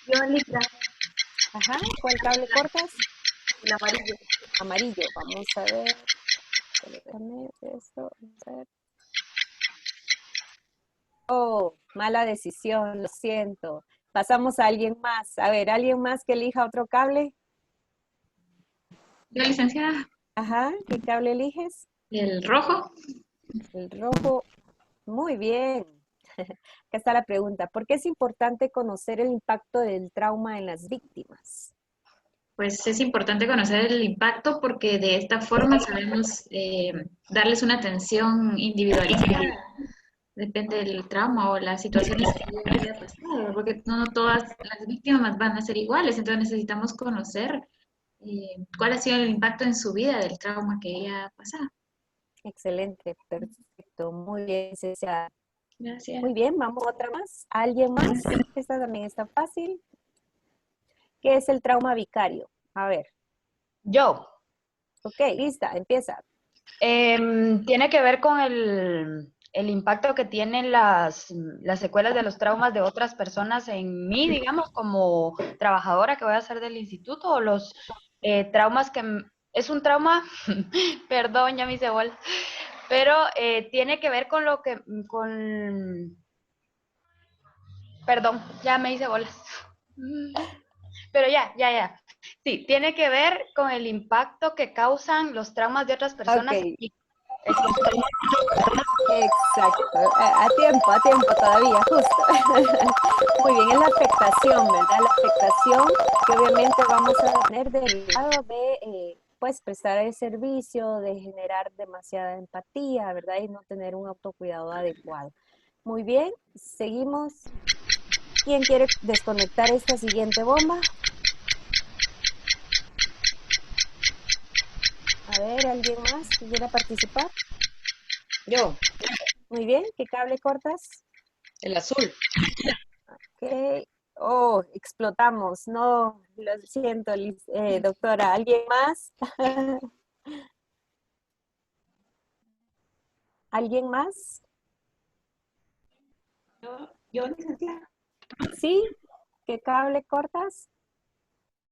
Yo, Litra, Ajá. ¿Cuál cable cortas? el amarillo. Amarillo. Vamos a ver. Déjame ver esto. Vamos a ver. Oh, mala decisión, lo siento. Pasamos a alguien más. A ver, ¿alguien más que elija otro cable? Yo, licenciada, Ajá. ¿Qué cable eliges? el rojo. El rojo. Muy bien. Acá está la pregunta. ¿Por qué es importante conocer el impacto del trauma en las víctimas? Pues es importante conocer el impacto porque de esta forma sabemos darles una atención individualizada. Depende del trauma o las situaciones que haya pasado, porque no todas las víctimas van a ser iguales, entonces necesitamos conocer cuál ha sido el impacto en su vida del trauma que ella ha pasado. Excelente, perfecto. Muy bien, licenciada. Gracias. Muy bien, vamos a otra más. ¿Alguien más? Esta también está fácil. ¿Qué es el trauma vicario? A ver. Yo. Ok, lista, empieza. Tiene que ver con el impacto que tienen las secuelas de los traumas de otras personas en mí, digamos, como trabajadora que voy a ser del instituto, o los traumas que... Es un trauma, perdón, ya me hice bola, pero tiene que ver con lo que... Perdón, ya me hice bolas. Pero ya. Sí, tiene que ver con el impacto que causan los traumas de otras personas. Ok. Exacto, a tiempo todavía, justo. Muy bien, es la afectación, ¿verdad? La afectación que obviamente vamos a tener del lado de, pues, prestar el servicio, de generar demasiada empatía, ¿verdad? Y no tener un autocuidado adecuado. Muy bien, seguimos. ¿Quién quiere desconectar esta siguiente bomba? A ver, ¿alguien más que quiera participar? Yo, Muy bien, ¿qué cable cortas? el azul. Ok. Oh, explotamos. No, lo siento, doctora. ¿Alguien más? ¿Alguien más? Yo, licenciada. ¿Sí? ¿Qué cable cortas?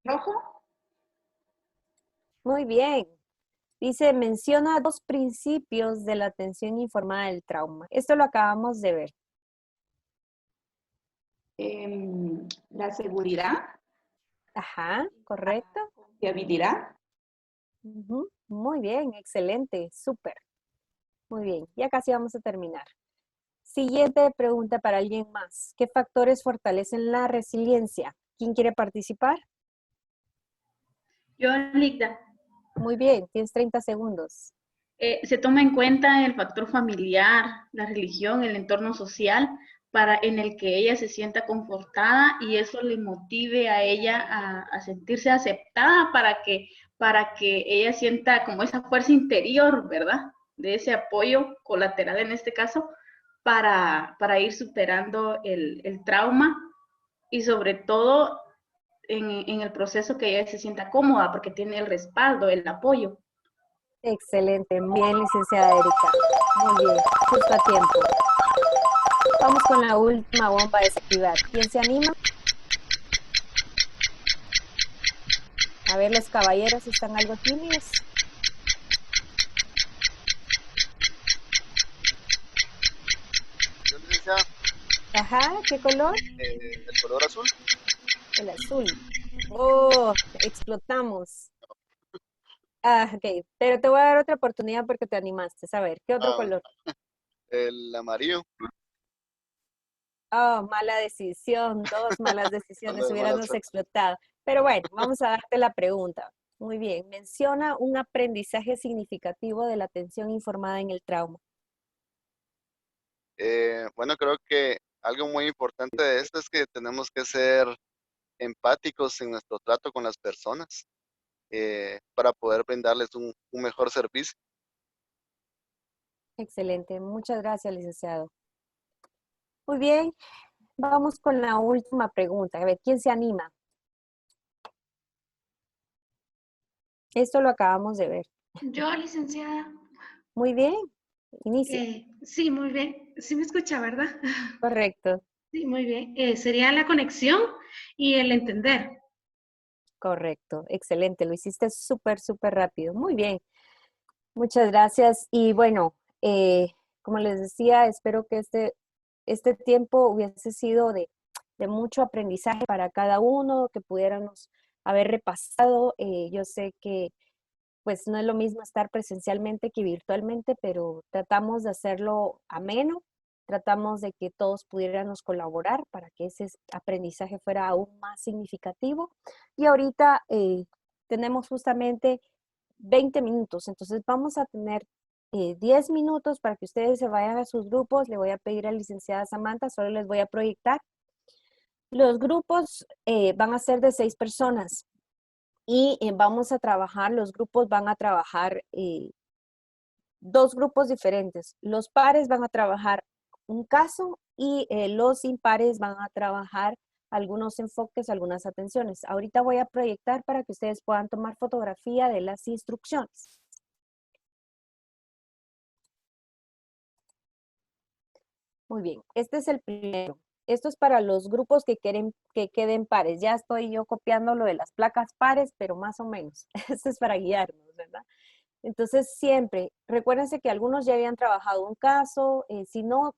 Rojo. Muy bien. Dice, menciona 2 principios de la atención informada del trauma. Esto lo acabamos de ver. La seguridad, Ajá, correcto. confiabilidad. Ujú, muy bien, excelente, súper. Muy bien, ya casi vamos a terminar. Siguiente pregunta para alguien más. ¿Qué factores fortalecen la resiliencia? ¿Quién quiere participar? Yo, Litra, Muy bien, tienes 30 segundos. se toma en cuenta el factor familiar, la religión, el entorno social, en el que ella se sienta confortada y eso le motive a ella a sentirse aceptada para que ella sienta como esa fuerza interior, ¿verdad? De ese apoyo colateral en este caso, para ir superando el trauma y sobre todo en el proceso que ella se sienta cómoda porque tiene el respaldo, el apoyo. Excelente, bien, licenciada Erika. Muy bien, justo a tiempo. Vamos con la última bomba a desactivar. ¿Quién se anima? A ver, los caballeros están algo tímidos. Yo, licenciada, Ajá, ¿qué color? el color azul. El azul. Oh, explotamos. Ah, ok, pero te voy a dar otra oportunidad porque te animaste. A ver, ¿qué otro Ah, color? El amarillo. Oh, mala decisión, dos malas decisiones, Ando de mala hubiéramos suerte. explotado. Pero bueno, vamos a darte la pregunta. Muy bien, menciona un aprendizaje significativo de la atención informada en el trauma. Bueno, creo que algo muy importante de esto es que tenemos que ser empáticos en nuestro trato con las personas para poder brindarles un mejor servicio. Excelente, muchas gracias, licenciado. Muy bien, vamos con la última pregunta. A ver, ¿quién se anima? Esto lo acabamos de ver. Yo, licenciada. Muy bien, inicia. Sí, muy bien. Sí me escucha, ¿verdad? Correcto, Sí, muy bien. Sería la conexión y el entender. correcto, excelente. Lo hiciste súper, súper rápido. Muy bien, muchas gracias. Y bueno, como les decía, espero que este tiempo hubiese sido de mucho aprendizaje para cada uno, que pudiéramos haber repasado. Yo sé que pues no es lo mismo estar presencialmente que virtualmente, pero tratamos de hacerlo ameno, tratamos de que todos pudiéramos colaborar para que ese aprendizaje fuera aún más significativo. Y ahorita tenemos justamente 20 minutos, entonces vamos a tener 10 minutos para que ustedes se vayan a sus grupos. Le voy a pedir a la licenciada Samantha, solo les voy a proyectar. Los grupos van a ser de 6 personas y vamos a trabajar, los grupos van a trabajar 2 grupos diferentes. Los pares van a trabajar un caso y los impares van a trabajar algunos enfoques, algunas atenciones. Ahorita voy a proyectar para que ustedes puedan tomar fotografía de las instrucciones. Muy bien, este es el primero. Esto es para los grupos que quieren que queden pares. Ya estoy yo copiando lo de las placas pares, pero más o menos. Esto es para guiarnos, ¿verdad? Entonces, siempre, recuérdense que algunos ya habían trabajado un caso, si no,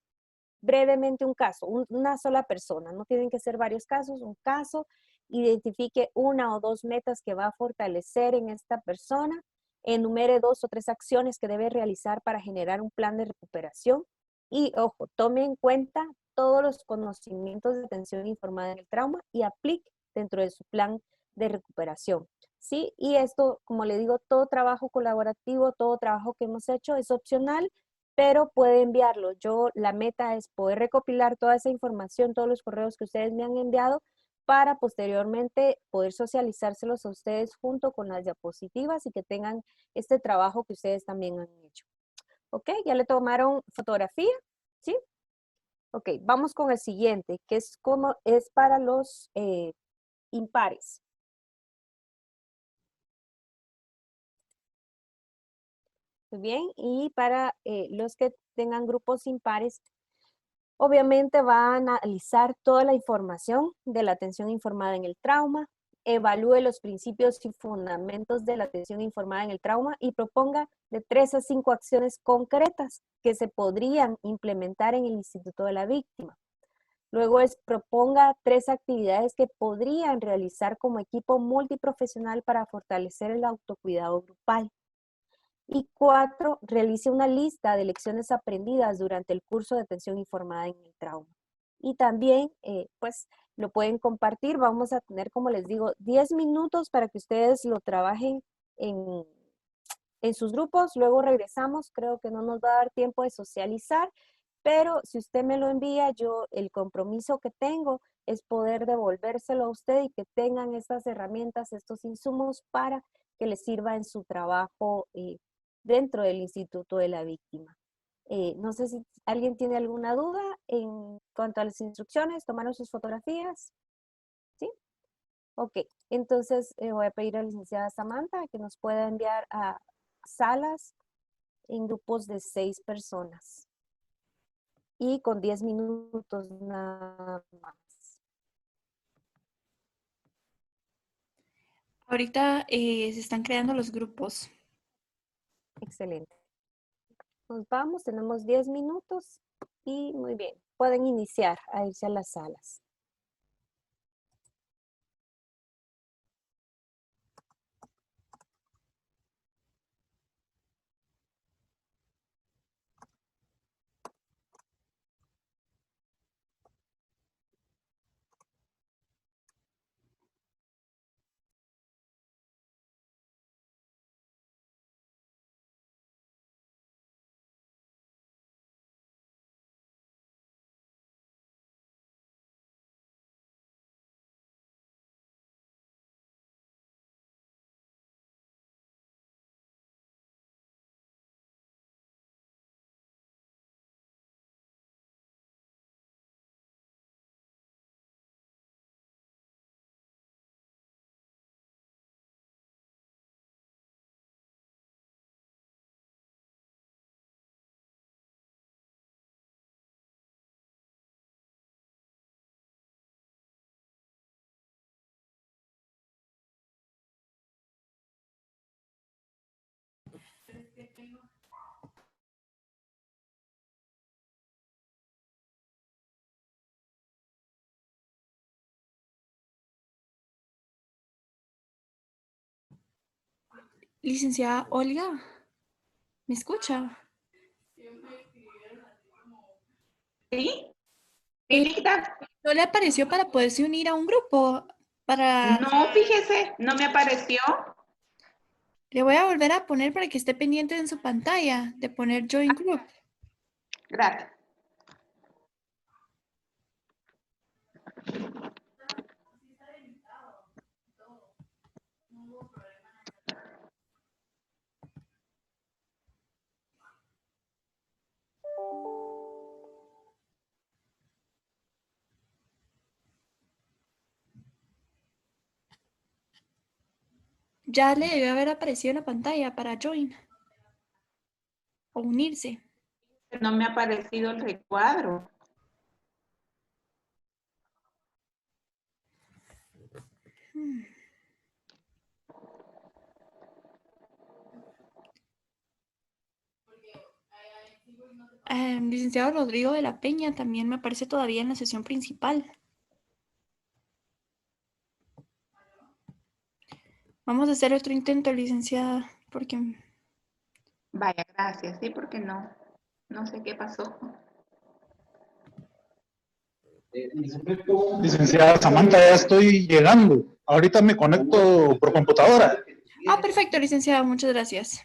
brevemente un caso, una sola persona, no tienen que ser varios casos, un caso, identifique 1 o 2 metas que va a fortalecer en esta persona, enumere 2 o 3 acciones que debe realizar para generar un plan de recuperación y, ojo, tome en cuenta todos los conocimientos de atención informada en el trauma y aplique dentro de su plan de recuperación. ¿Sí? Y esto, como le digo, todo trabajo colaborativo, todo trabajo que hemos hecho es opcional, pero puede enviarlo. La meta es poder recopilar toda esa información, todos los correos que ustedes me han enviado, para posteriormente poder socializárselos a ustedes junto con las diapositivas y que tengan este trabajo que ustedes también han hecho. ¿Ok? ¿Ya le tomaron fotografía? ¿Sí? Ok, vamos con el siguiente, que es para los impares. Muy bien, y para los que tengan grupos impares, obviamente va a analizar toda la información de la atención informada en el trauma, evalúe los principios y fundamentos de la atención informada en el trauma y proponga de 3 a 5 acciones concretas que se podrían implementar en el Instituto de la Víctima. Luego proponga 3 actividades que podrían realizar como equipo multiprofesional para fortalecer el autocuidado grupal. Y 4, realice una lista de lecciones aprendidas durante el curso de atención informada en el trauma. Y también, pues, lo pueden compartir. Vamos a tener, como les digo, 10 minutos para que ustedes lo trabajen en sus grupos. Luego regresamos. Creo que no nos va a dar tiempo de socializar, pero si usted me lo envía, el compromiso que tengo es poder devolvérselo a usted y que tengan estas herramientas, estos insumos para que les sirva en su trabajo dentro del Instituto de la Víctima. No sé si alguien tiene alguna duda en cuanto a las instrucciones. ¿Tomaron sus fotografías? ¿Sí? Ok, entonces voy a pedir a la licenciada Samantha que nos pueda enviar a salas en grupos de 6 personas y con 10 minutos nada más. Ahorita se están creando los grupos. Excelente. Nos vamos, tenemos 10 minutos y muy bien. Pueden iniciar a irse a las salas. Licenciada Olga, ¿me escucha? ¿Sí? ¿No le apareció para poderse unir a un grupo? Para... No, fíjese, no me apareció. Le voy a volver a poner para que esté pendiente en su pantalla de poner Join Group. Gracias. Ya le debe haber aparecido en la pantalla para Join o unirse. No me ha aparecido el recuadro. Licenciado Rodrigo de la Peña también me aparece todavía en la sesión principal. Vamos a hacer otro intento, licenciada, porque... Vaya, gracias. Sí, porque no sé qué pasó. Licenciada Samantha, ya estoy llegando. Ahorita me conecto por computadora. Ah, perfecto, licenciada, muchas gracias.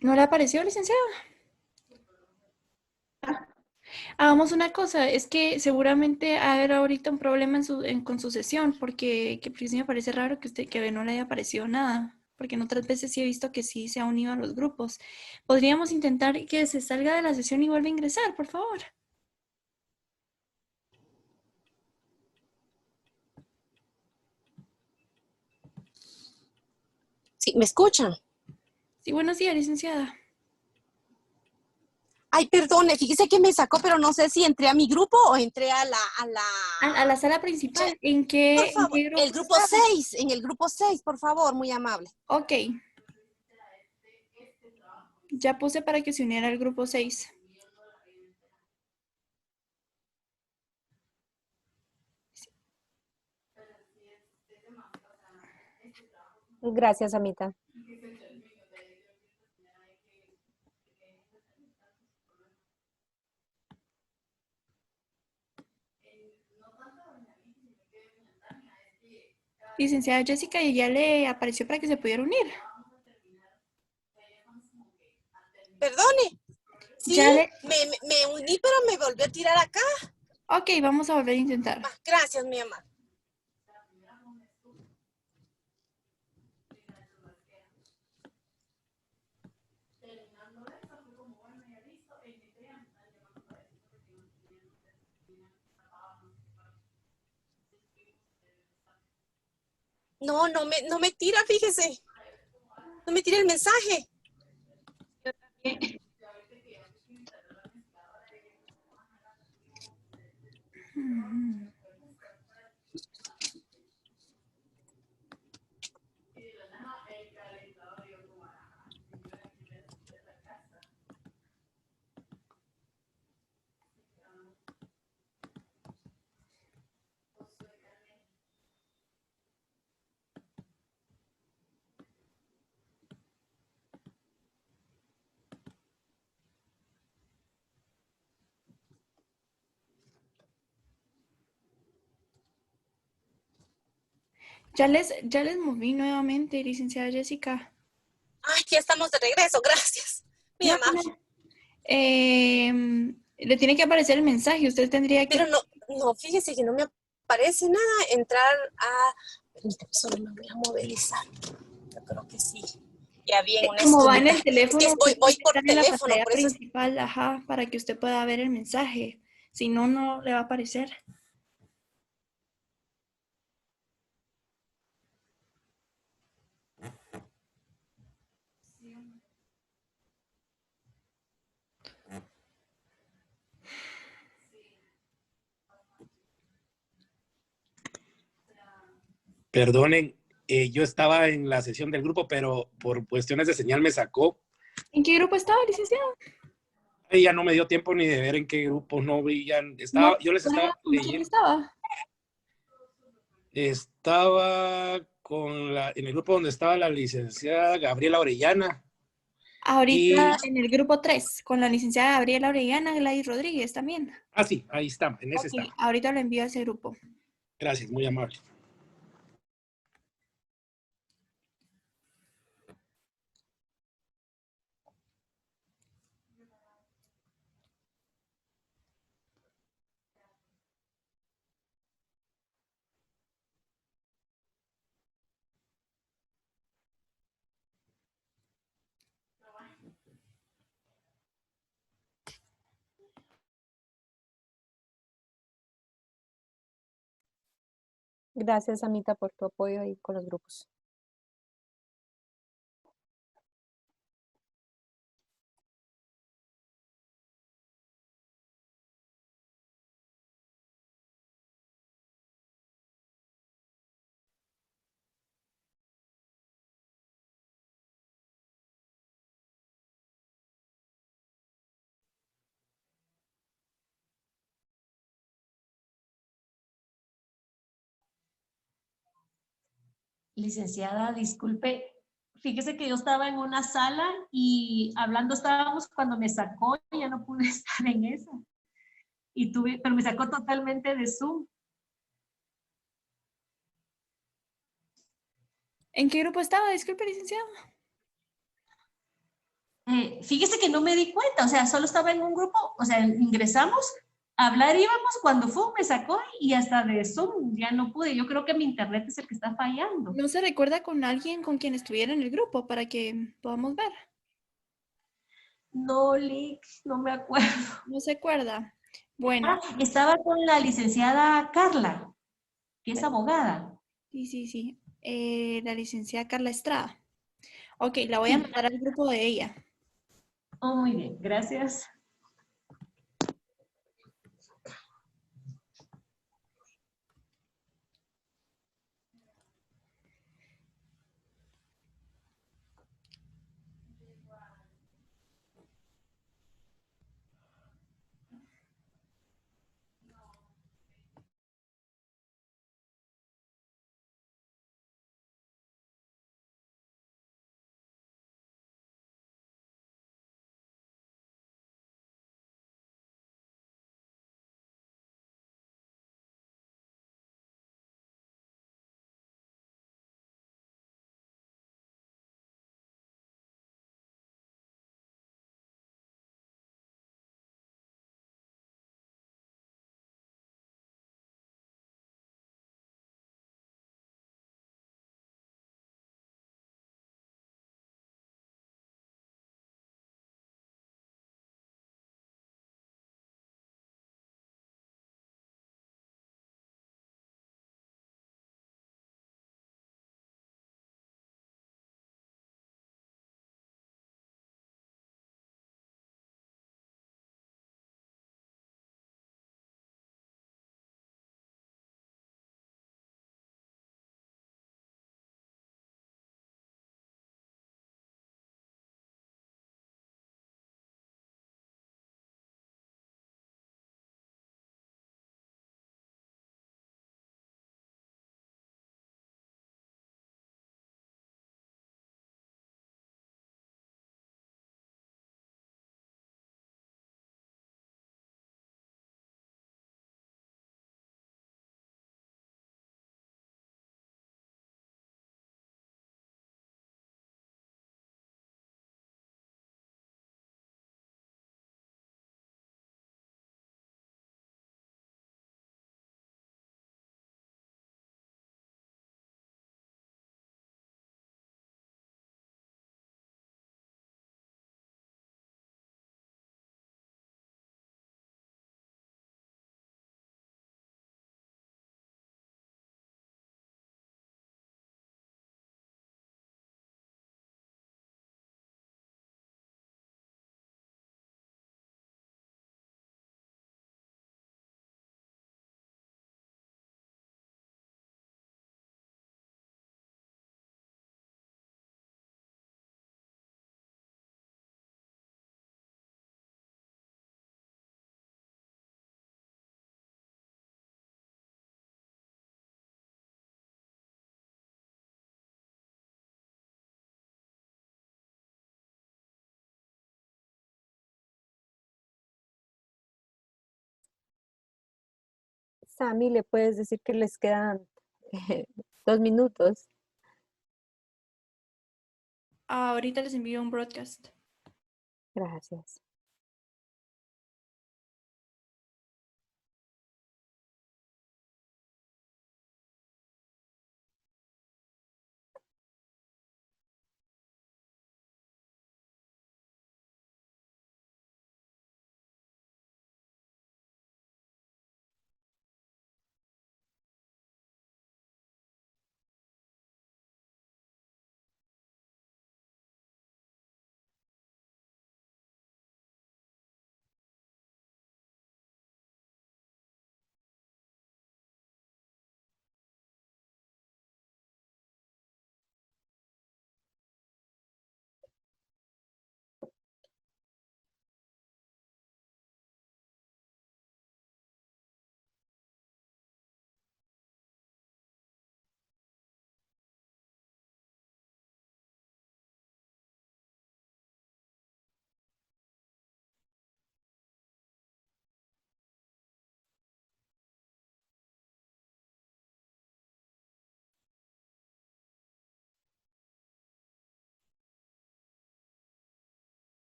¿No le apareció, licenciada? Hagamos una cosa, es que seguramente habrá ahorita un problema con su sesión, porque sí me parece raro que no le haya aparecido nada, porque en otras veces sí he visto que sí se ha unido a los grupos. Podríamos intentar que se salga de la sesión y vuelva a ingresar, por favor. Sí, ¿me escuchan? Sí, buenos días, licenciada. Ay, perdone, fíjese que me sacó, pero no sé si entré a mi grupo o entré a la sala principal. ¿En Por qué favor, grupo el grupo está? 6, en el grupo 6, por favor, muy amable. Ok. Ya puse para que se uniera al grupo 6. Gracias, Amita. Licenciada Jessica, ¿y ya le apareció para que se pudiera unir? Perdone. Sí, Ya le... me uní, pero me volvió a tirar acá. Ok, vamos a volver a intentar. Gracias, mi amor. No me tira, fíjese. No me tira el mensaje. Ya les moví nuevamente, licenciada Jessica. Ay, ya estamos de regreso, gracias. Mi amable. Le tiene que aparecer el mensaje, usted tendría que... Pero no, fíjese que no me aparece nada. Entrar a... Permítame, solo me voy a movilizar. Yo creo que sí. Ya bien, una Como va en el disculpita. teléfono, Es que voy por en la teléfono, pantalla por eso. principal, ajá, para que usted pueda ver el mensaje. Si no, no le va a aparecer. Perdonen, yo estaba en la sesión del grupo, pero por cuestiones de señal me sacó. ¿En qué grupo estaba, licenciado? Ahí ya no me dio tiempo ni de ver en qué grupos no veían. Estaba, yo les estaba leyendo. Estaba en el grupo donde estaba la licenciada Gabriela Orellana. Ahorita en el grupo 3, con la licenciada Gabriela Orellana, Gladys Rodríguez también. Ah, sí, ahí está, en ese está. Ahorita lo envío a ese grupo. Gracias, muy amable. Gracias, Amita, por tu apoyo ahí con los grupos. Licenciada, disculpe, fíjese que yo estaba en una sala y hablando estábamos cuando me sacó y ya no pude estar en esa. Pero me sacó totalmente de Zoom. ¿En qué grupo estaba? Disculpe, licenciado. Fíjese que no me di cuenta, o sea, solo estaba en un grupo, o sea, ingresamos, a hablar íbamos, cuando fue me sacó y hasta de Zoom ya no pude. Yo creo que mi internet es el que está fallando. ¿No se recuerda con alguien con quien estuviera en el grupo para que podamos ver? No, Lick, no me acuerdo. ¿No se acuerda? Bueno. Estaba con la licenciada Carla, que es abogada. Sí. La licenciada Carla Estrada. Ok, la voy a mandar al grupo de ella. Oh, muy bien, gracias. Sammy, ¿le puedes decir que les quedan 2 minutos? Ahorita les envío un broadcast. Gracias.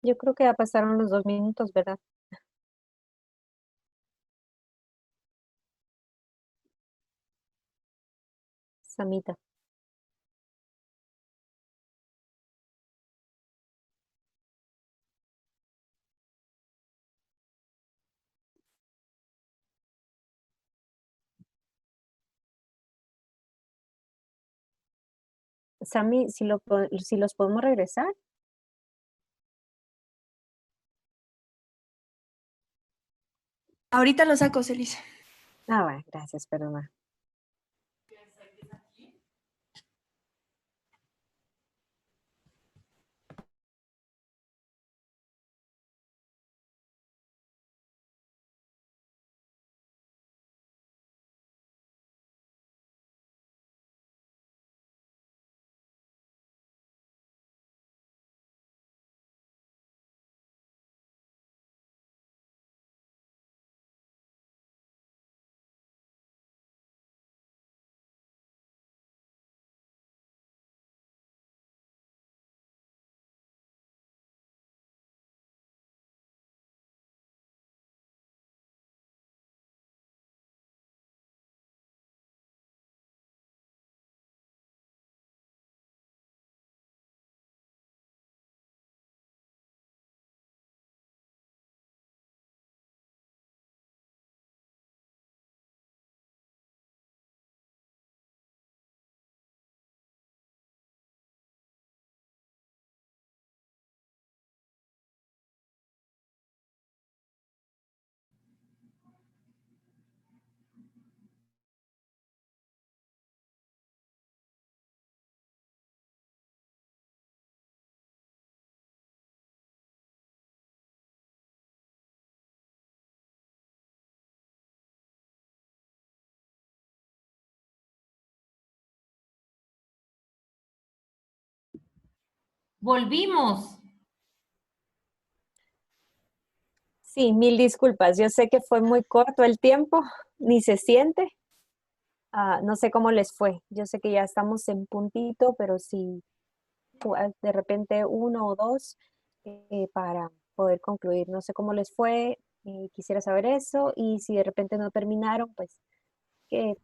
Yo creo que ya pasaron los 2 minutos, ¿verdad? Samita. Sammy, si los podemos regresar. Ahorita lo saco, Celise. Ah, bueno, gracias, perdona. Volvimos. Sí, mil disculpas. Yo sé que fue muy corto el tiempo, ni se siente. No sé cómo les fue. Yo sé que ya estamos en puntito, pero si de repente uno o dos para poder concluir. No sé cómo les fue. Quisiera saber eso. Y si de repente no terminaron, pues que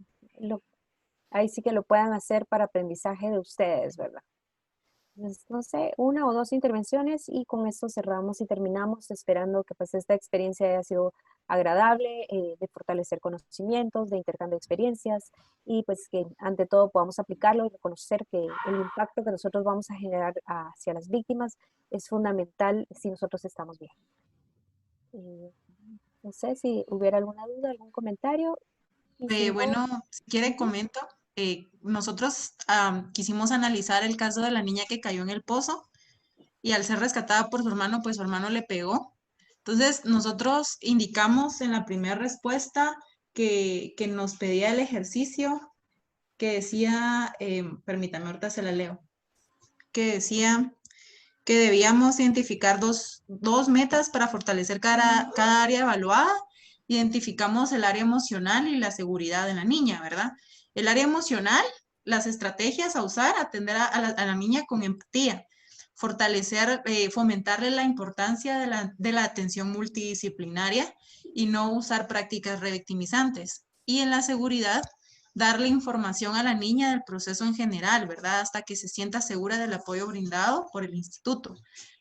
ahí sí que lo puedan hacer para aprendizaje de ustedes, ¿verdad? Pues, no sé, una o dos intervenciones y con esto cerramos y terminamos esperando que pues esta experiencia haya sido agradable, de fortalecer conocimientos, de intercambio de experiencias y pues que ante todo podamos aplicarlo y reconocer que el impacto que nosotros vamos a generar hacia las víctimas es fundamental si nosotros estamos bien. No sé si hubiera alguna duda, algún comentario. Y si no, Bueno, si quiere comento. Nosotros quisimos analizar el caso de la niña que cayó en el pozo y al ser rescatada por su hermano, pues su hermano le pegó. Entonces, nosotros indicamos en la primera respuesta que nos pedía el ejercicio que decía, permítame, ahorita se la leo, que decía que debíamos identificar dos metas para fortalecer cada área evaluada. Identificamos el área emocional y la seguridad de la niña, ¿verdad? El área emocional, las estrategias a usar, atender a la niña con empatía, fortalecer, fomentarle la importancia de la atención multidisciplinaria y no usar prácticas revictimizantes. Y en la seguridad, darle información a la niña del proceso en general, ¿verdad? Hasta que se sienta segura del apoyo brindado por el instituto.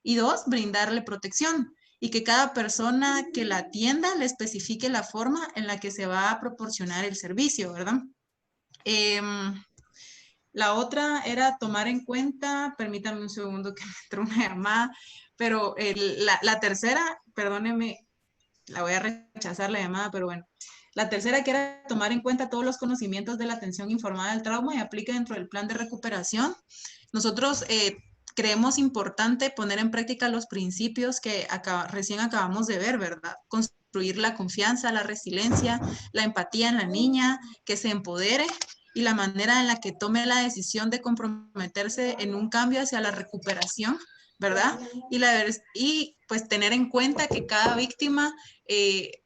Y dos, brindarle protección y que cada persona que la atienda le especifique la forma en la que se va a proporcionar el servicio, ¿verdad? La otra era tomar en cuenta, permítame un segundo que me entró una llamada, pero la tercera, perdóneme, la voy a rechazar la llamada, pero bueno. La tercera que era tomar en cuenta todos los conocimientos de la atención informada del trauma y aplique dentro del plan de recuperación. Nosotros creemos importante poner en práctica los principios que recién acabamos de ver, ¿verdad? Construir la confianza, la resiliencia, la empatía en la niña, que se empodere y la manera en la que tome la decisión de comprometerse en un cambio hacia la recuperación, ¿verdad? Y pues tener en cuenta que cada víctima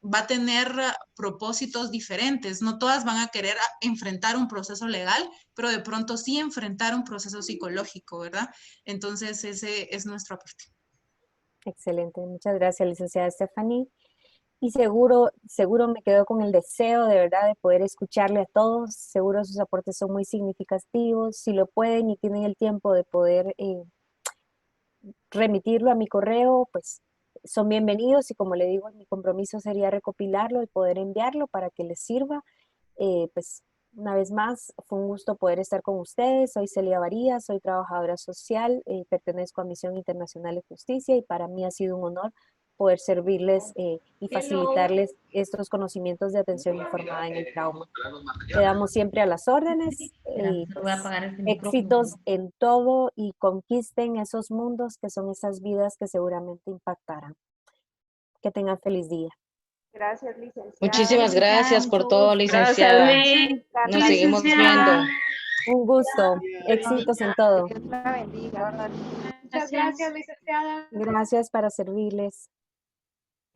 va a tener propósitos diferentes. No todas van a querer enfrentar un proceso legal, pero de pronto sí enfrentar un proceso psicológico, ¿verdad? Entonces ese es nuestro aporte. Excelente, muchas gracias, licenciada Stephanie. Y seguro me quedo con el deseo de verdad de poder escucharle a todos. Seguro sus aportes son muy significativos. Si lo pueden y tienen el tiempo de poder remitirlo a mi correo, pues son bienvenidos y como le digo, mi compromiso sería recopilarlo y poder enviarlo para que les sirva. Pues una vez más, fue un gusto poder estar con ustedes. Soy Celia Varías, soy trabajadora social, pertenezco a Misión Internacional de Justicia y para mí ha sido un honor poder servirles y facilitarles estos conocimientos de atención informada en el trauma. Quedamos siempre a las órdenes y pues, éxitos en todo y conquisten esos mundos que son esas vidas que seguramente impactarán. Que tengan feliz día. Gracias, licenciada. Muchísimas gracias por todo, licenciada. Nos seguimos viendo. Un gusto. Éxitos en todo. Dios la bendiga. Muchas gracias, licenciada. Gracias para servirles.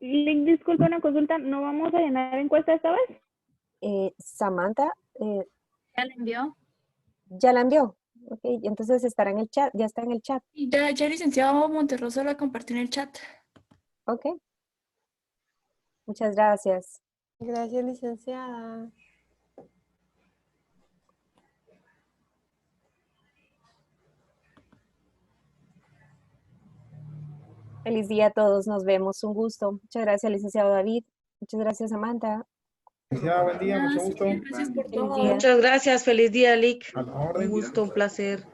Disculpe una consulta, ¿no vamos a llenar encuesta esta vez? Samantha. ¿Ya la envió? ¿Ya la envió? Ok, entonces estará en el chat, ya está en el chat. Ya licenciado Monterroso la compartió en el chat. Ok. Muchas gracias. Gracias, licenciada. Feliz día a todos, nos vemos, un gusto. Muchas gracias, licenciado David. Muchas gracias, Samantha. Licenciada, buen día, mucho gusto. Gracias por Feliz todo. día. Muchas gracias, feliz día, Lick. Un gusto, un placer.